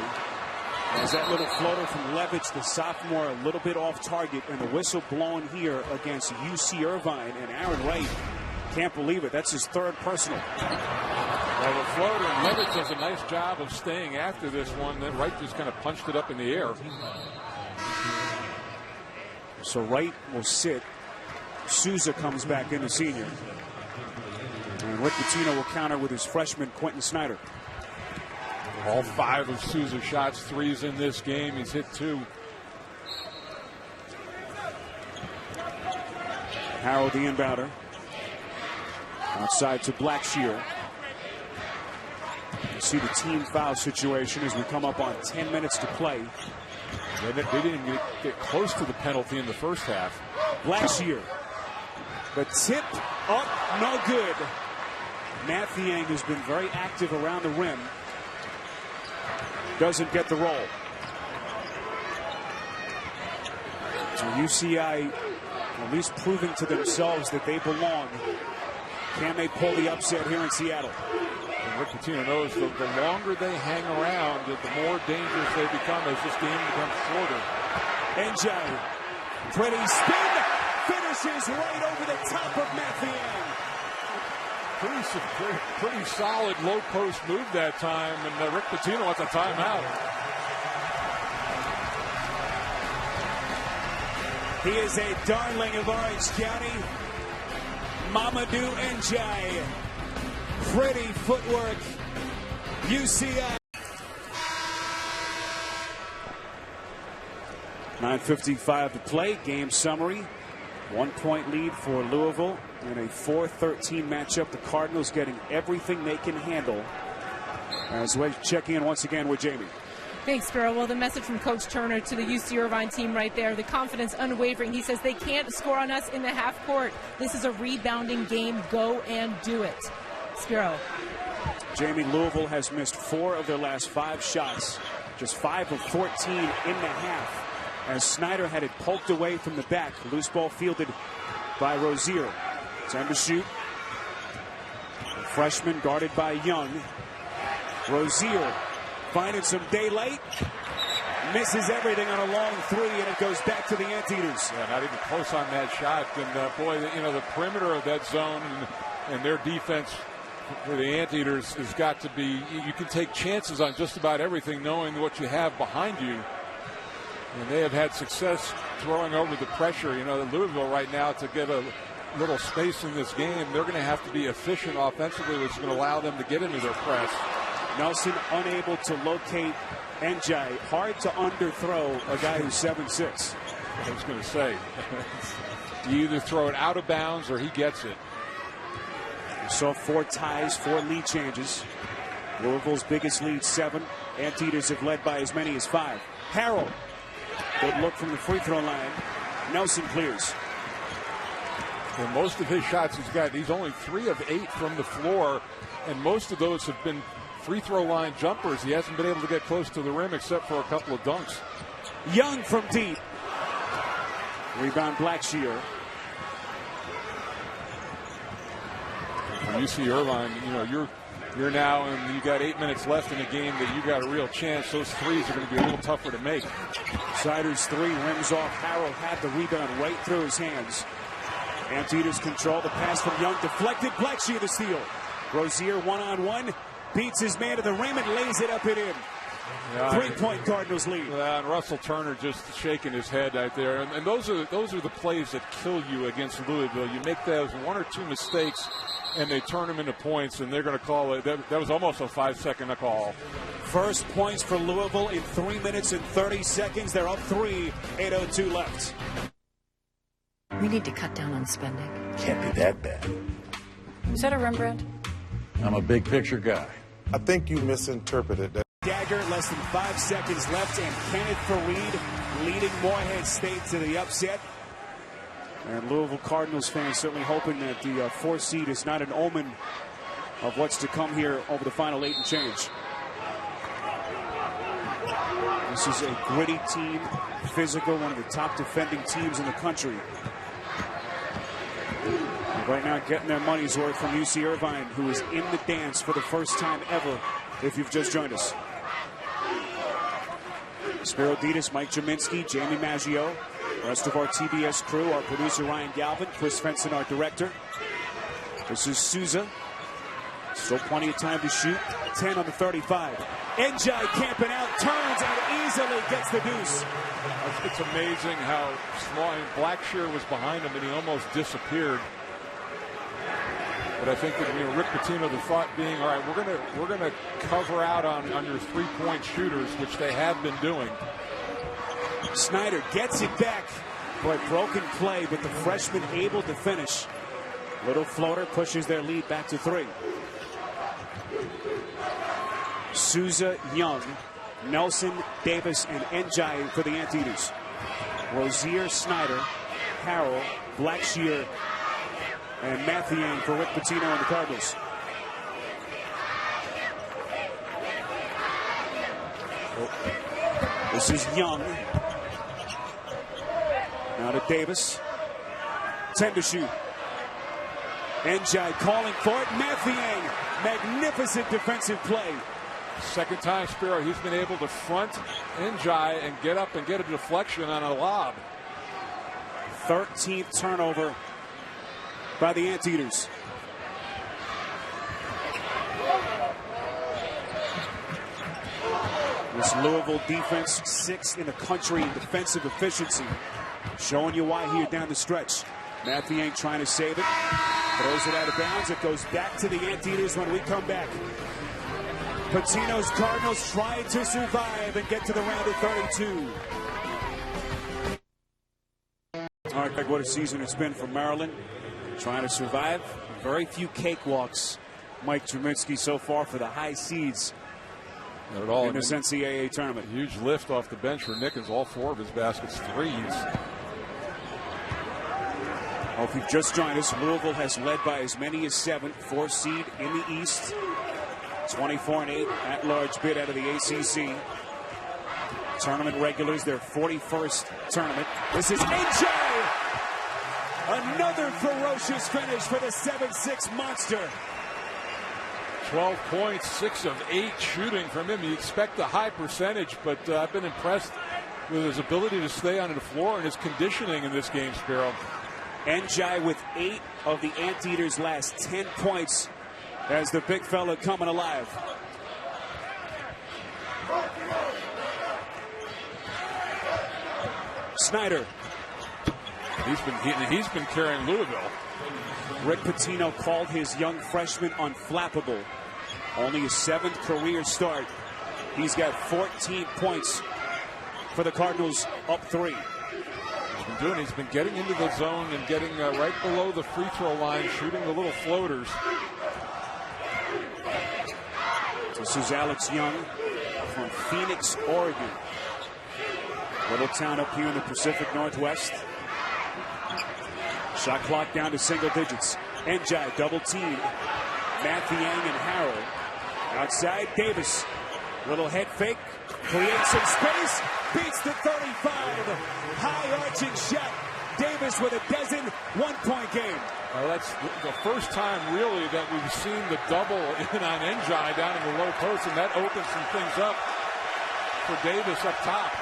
As that little floater from Levitch, the sophomore, a little bit off target, and the whistle blown here against UC Irvine, and Aaron Wright can't believe it. That's his third personal. Well, the floater, and Levitch does a nice job of staying after this one. Then Wright just kind of punched it up in the air. So Wright will sit. Souza comes back in, the senior. And Rick Pitino will counter with his freshman, Quentin Snyder. All 5 of Souza's shots, 3s in this game. He's hit 2. Harold, the inbounder. Outside to Blackshear. You see the team foul situation as we come up on 10 minutes to play. They didn't get close to the penalty in the first half. Blackshear. The tip up, no good. Mathiang has been very active around the rim. Doesn't get the roll. So UCI at least proving to themselves that they belong. Can they pull the upset here in Seattle? And Rick Pitino knows that the longer they hang around, the more dangerous they become as this game becomes shorter. NJ, pretty spin, finishes right over the top of Mathiang. Pretty solid low post move that time, and Rick Pitino wants a timeout. He is a darling of Orange County. Mamadou Ndiaye. Pretty footwork. UCI. 9:55 to play. Game summary. 1-point lead for Louisville in a 4-13 matchup. The Cardinals getting everything they can handle. As we check in once again with Jamie. Thanks, Spiro. Well, the message from Coach Turner to the UC Irvine team right there, the confidence unwavering. He says they can't score on us in the half court. This is a rebounding game. Go and do it. Spiro. Jamie, Louisville has missed 4 of their last 5 shots. Just 5 of 14 in the half. As Snyder had it poked away from the back. Loose ball fielded by Rozier. Time to shoot. The freshman guarded by Young. Rozier finding some daylight. Misses everything on a long 3, and it goes back to the Anteaters. Yeah, not even close on that shot. And boy, the perimeter of that zone and their defense for the Anteaters has got to be, you can take chances on just about everything knowing what you have behind you. And they have had success throwing over the pressure. Louisville right now, to get a little space in this game, they're going to have to be efficient offensively, which is going to allow them to get into their press. Nelson unable to locate Ndiaye. Hard to underthrow a guy who's 7'6". I was going to say, you either throw it out of bounds or he gets it. We saw 4 ties, 4 lead changes. Louisville's biggest lead 7. Anteaters have led by as many as 5. Harrell. Good look from the free throw line. Nelson clears. Well, most of his shots he's only 3 of 8 from the floor, and most of those have been free throw line jumpers. He hasn't been able to get close to the rim except for a couple of dunks. Young from deep. Rebound Blackshear. For UC Irvine, you're now, and you got 8 minutes left in the game that you got a real chance. Those threes are going to be a little tougher to make. Snyder's 3 rims off. Harrell had the rebound right through his hands. Anteaters control the pass from Young. Deflected. Blackshear the steal. Rozier one-on-one, beats his man to the rim and lays it up and in. Yeah, 3-point Cardinals lead. And Russell Turner just shaking his head out there. And those are the plays that kill you against Louisville. You make those one or two mistakes, and they turn them into points, and they're going to call it. That was almost a 5-second call. First points for Louisville in 3 minutes and 30 seconds. They're up 3, 8:02 left. We need to cut down on spending. Can't be that bad. Is that a Rembrandt? I'm a big picture guy. I think you misinterpreted that. Dagger, less than 5 seconds left, and Kenneth Fareed leading Morehead State to the upset. And Louisville Cardinals fans certainly hoping that the 4 seed is not an omen of what's to come here over the final 8 and change. This is a gritty team, physical, one of the top defending teams in the country. And right now getting their money's worth from UC Irvine, who is in the dance for the first time ever, if you've just joined us. Spiro Ditas, Mike Jerminski, Jamie Maggio, rest of our TBS crew, our producer Ryan Galvin, Chris Fenson, our director. This is Souza. Still plenty of time to shoot. 10 on the 35. Njai camping out, turns and easily gets the deuce. It's amazing how small. Blackshear was behind him and he almost disappeared. But I think that Rick Pitino, the thought being, all right, we're gonna cover out on your 3-point shooters, which they have been doing. Snyder gets it back. Boy, broken play, but the freshman able to finish. Little floater pushes their lead back to 3. Souza, Young, Nelson, Davis, and Njai for the Anteaters. Rozier, Snyder, Harrell, Blackshear, and Mathiang for Rick Pitino and the Cardinals. This is Young. Now to Davis. 10 to shoot. Njai calling for it. Mathiang. Magnificent defensive play. Second time, Spiro, he's been able to front Njai and get up and get a deflection on a lob. 13th turnover by the Anteaters. This Louisville defense, 6th in the country in defensive efficiency. Showing you why here down the stretch. Mathiang trying to save it. Throws it out of bounds. It goes back to the Anteaters when we come back. Pitino's Cardinals trying to survive and get to the round of 32. All right, Greg, what a season it's been for Maryland. Trying to survive. Very few cakewalks, Mike Jerminski, so far for the high seeds. Not at all. In this NCAA tournament. Huge lift off the bench for Nickens. All 4 of his baskets threes. Well, if you've just joined us, Louisville has led by as many as 7, 4 seed in the East. 24-8 at-large bid out of the ACC. Tournament regulars, their 41st tournament. This is Njai! Another ferocious finish for the 7'6" monster. 12 points, 6 of 8 shooting from him. You expect a high percentage, but I've been impressed with his ability to stay on the floor and his conditioning in this game, Spiro. Njai with 8 of the Anteaters' last 10 points as the big fella coming alive. Snyder. He's been carrying Louisville. Rick Pitino called his young freshman unflappable. Only his 7th career start. He's got 14 points for the Cardinals, up 3. He's been getting into the zone and getting right below the free throw line, shooting the little floaters. This is Alex Young from Phoenix, Oregon. Little town up here in the Pacific Northwest. Shot clock down to single digits. Njai double team. Mathiang and Harrell. Outside, Davis. Little head fake. Creates some space. Beats the 35. High arching shot. Davis with a dozen 1-point game. That's the first time really that we've seen the double in on Njai down in the low post, and that opens some things up for Davis up top.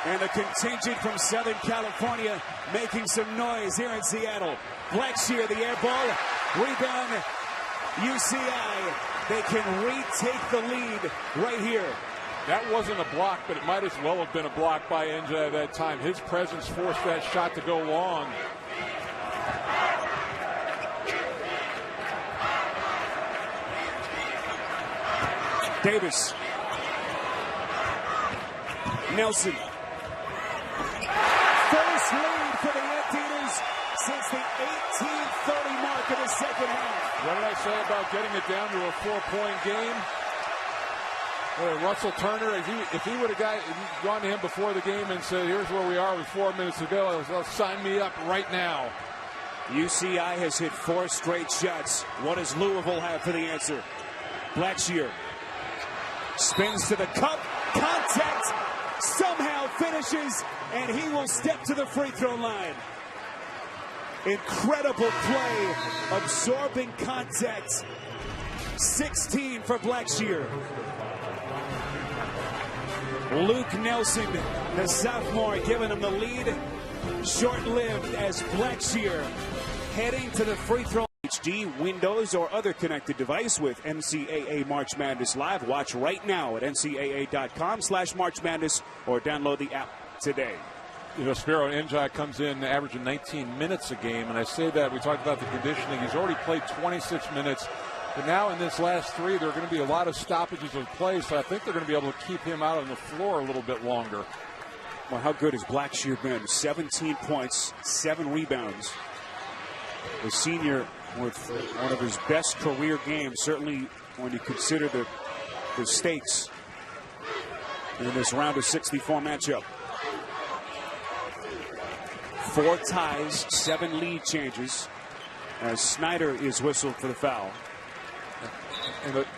And the contingent from Southern California making some noise here in Seattle. Blackshear, the air ball. Rebound UCI, they can retake the lead right here. That wasn't a block, but it might as well have been a block by NJ at that time. His presence forced that shot to go long. Davis. Nelson. First lead for the Anteaters since the 18:30 mark of the second half. What did I say about getting it down to a 4-point game? Russell Turner, if he would have gone to him before the game and said, here's where we are with 4 minutes to go, sign me up right now. UCI has hit 4 straight shots. What does Louisville have for the answer? Blackshear spins to the cup, contact, somehow finishes, and he will step to the free throw line. Incredible play, absorbing contact. 16 for Blackshear. Luke Nelson, the sophomore, giving him the lead. Short-lived as Blackshear heading to the free throw. HD, Windows, or other connected device with NCAA March Madness Live. Watch right now at ncaa.com/March Madness or download the app today. You know, Spiro Njai comes in averaging 19 minutes a game, and I say that, we talked about the conditioning. He's already played 26 minutes. But now in this last 3, there are going to be a lot of stoppages of play, so I think they're going to be able to keep him out on the floor a little bit longer. Well, how good has Blackshear been? 17 points, 7 rebounds. The senior with one of his best career games, certainly when you consider the stakes in this round of 64 matchup. 4 ties, 7 lead changes as Snyder is whistled for the foul.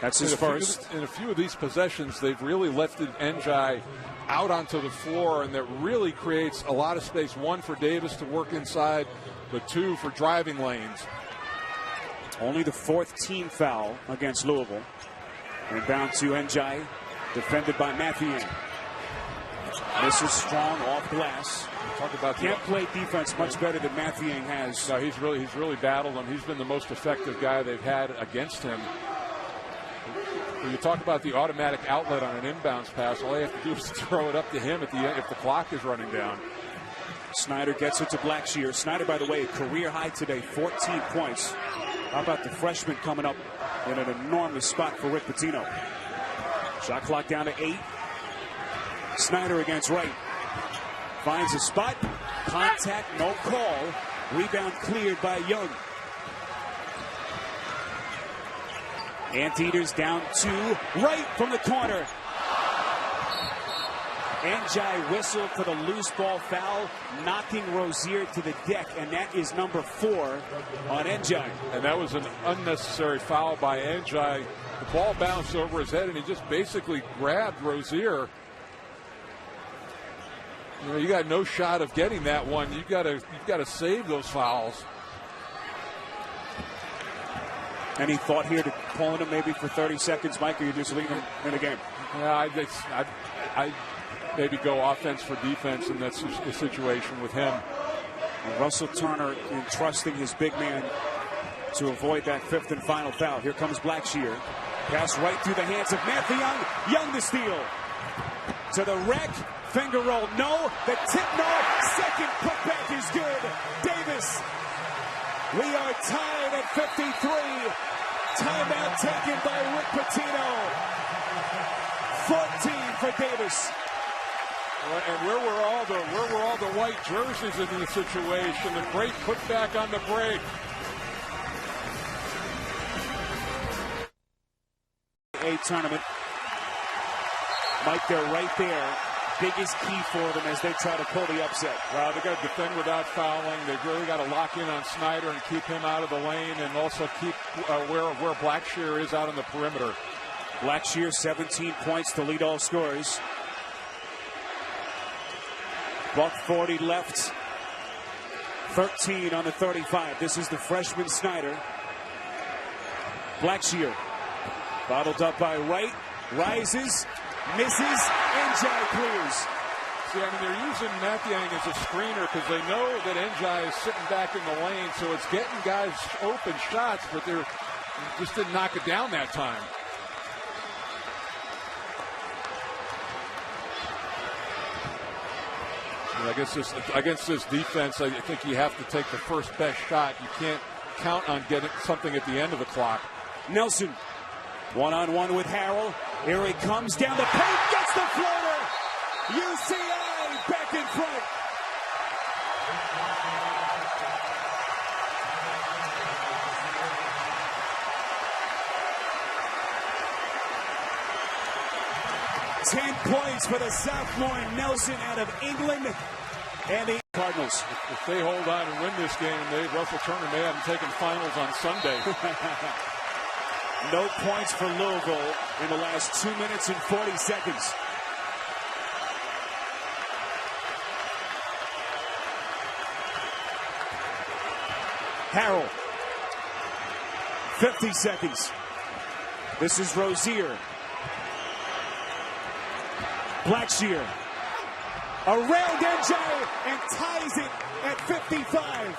That's his first. In a few of these possessions, they've really lifted Njai out onto the floor, and that really creates a lot of space. 1 for Davis to work inside, but 2 for driving lanes. Only the 4th team foul against Louisville. Inbound to Njai, defended by Mathieu. This is strong off glass. Talk about can't play defense much better than Mathieu has. No, he's really battled him. He's been the most effective guy they've had against him. When you talk about the automatic outlet on an inbounds pass, all you have to do is throw it up to him at the end if the clock is running down. Snyder gets it to Blackshear. Snyder, by the way, career high today, 14 points. How about the freshman coming up in an enormous spot for Rick Pitino? Shot clock down to 8. Snyder against Wright. Finds a spot. Contact, no call. Rebound cleared by Young. Anteaters down 2. Right from the corner. Njai whistled for the loose ball foul, knocking Rozier to the deck, and that is number 4 on Njai. And that was an unnecessary foul by Njai. The ball bounced over his head, and he just basically grabbed Rozier. You know, you got no shot of getting that one. You've got to save those fouls. Any thought here to pulling him maybe for 30 seconds, Mike, or you just leave him in the game? Yeah, I maybe go offense for defense in that situation with him. And Russell Turner entrusting his big man to avoid that 5th and final foul. Here comes Blackshear. Pass right through the hands of Matthew Young. Young the steal. To the rack. Finger roll. No. The tip. No. Second putback is good. Davis. We are tied at 53. Timeout taken by Rick Pitino. 14 for Davis. And where were all the white jerseys in the situation? A great putback on the break. A tournament. Mike, they're right there. Biggest key for them as they try to pull the upset. Well, they got to defend without fouling. They've really got to lock in on Snyder and keep him out of the lane, and also keep where Blackshear is out on the perimeter. Blackshear 17 points to lead all scorers. $1:40 left. 13 on the 35. This is the freshman Snyder. Blackshear bottled up by Wright. Rises. Misses. Njai clears. See, I mean, they're using Mathieu as a screener because they know that Njai is sitting back in the lane, so it's getting guys open shots, but they're just didn't knock it down that time. And I guess against this defense, I think you have to take the first best shot. You can't count on getting something at the end of the clock. Nelson, one-on-one with Harrell. Here he comes down the paint, gets the floater. UCI back in front. Ten points for the sophomore Nelson out of England and the Cardinals. If they hold on and win this game, Russell Turner may have them taking finals on Sunday. No points for Louisville in the last 2 minutes and 40 seconds. Harrell. 50 seconds. This is Rozier. Blackshear around NJ and ties it at 55.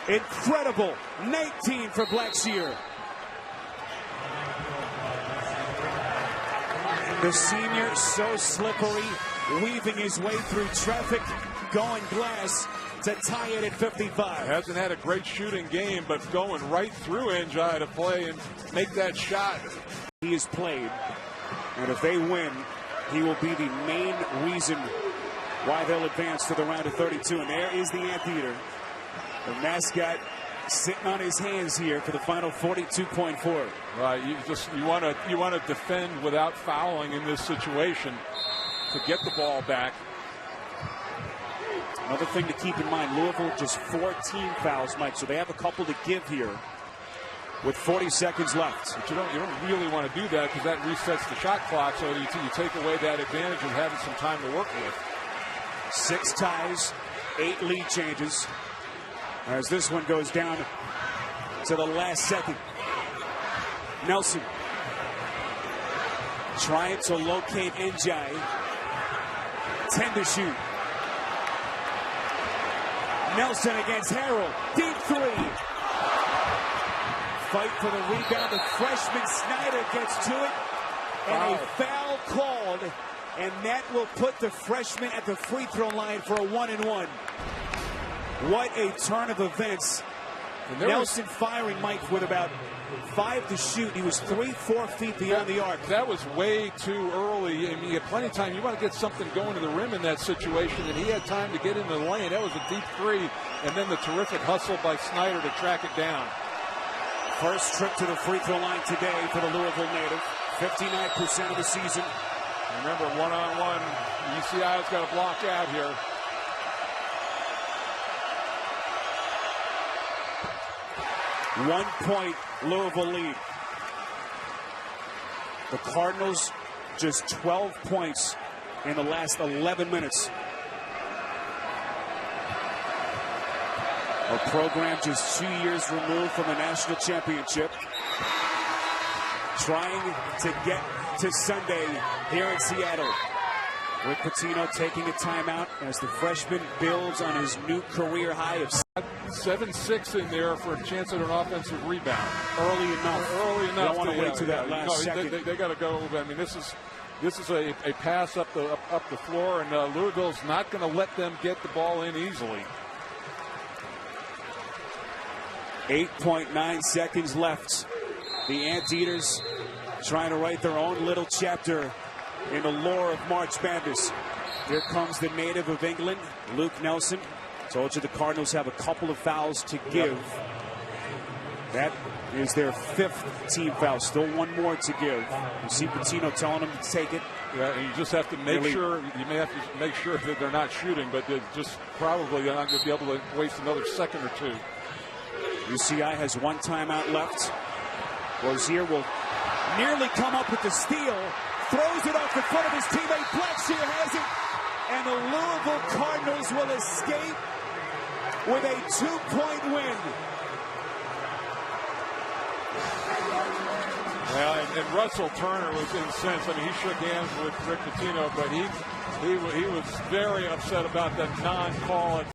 Incredible. 19 for Blackshear. The senior so slippery, weaving his way through traffic, going glass to tie it at 55. Hasn't had a great shooting game, but going right through NJ to play and make that shot. He has played. And if they win, he will be the main reason why they'll advance to the round of 32. And there is the Anteater, the mascot, sitting on his hands here for the final 42.4. Right, you want to defend without fouling in this situation to get the ball back. Another thing to keep in mind: Louisville just 14 fouls, Mike, so they have a couple to give here. With 40 seconds left. But you don't really want to do that because that resets the shot clock, so you take away that advantage of having some time to work with. 6 ties, 8 lead changes. As this one goes down to the last second. Nelson trying to locate NJ. 10 to shoot. Nelson against Harrell. Deep 3. Fight for the rebound. The freshman Snyder gets to it. And a foul called. And that will put the freshman at the free throw line for a 1-and-1. What a turn of events. Nelson firing, Mike, with about 5 to shoot. He was 3-4 feet beyond the arc. That was way too early. I mean, you had plenty of time. You want to get something going to the rim in that situation, and he had time to get into the lane. That was a deep 3, and then the terrific hustle by Snyder to track it down. First trip to the free throw line today for the Louisville native. 59% of the season. Remember, one-on-one, UCI's got to block out here. One-point Louisville lead. The Cardinals just 12 points in the last 11 minutes. A program just 2 years removed from a national championship. Trying to get to Sunday here in Seattle. Rick Pitino taking a timeout as the freshman builds on his new career high of 7-6 in there for a chance at an offensive rebound. Early enough. Early enough. You don't want to wait to that last second. They got to go. I mean, this is a pass up the floor, and Louisville's not going to let them get the ball in easily. 8.9 seconds left. The Anteaters trying to write their own little chapter in the lore of March Madness. Here comes the native of England, Luke Nelson. Told you the Cardinals have a couple of fouls to give. That is their 5th team foul. Still one more to give. You see Pitino telling them to take it. Yeah, and you just have to make sure. You may have to make sure that they're not shooting, but they're just probably not going to be able to waste another second or two. UCI has 1 timeout left. Rozier will nearly come up with the steal. Throws it off the foot of his teammate. Blackshear has it. And the Louisville Cardinals will escape with a 2-point win. Well, and Russell Turner was incensed. I mean, he shook hands with Rick Pitino, but he was very upset about that non-call.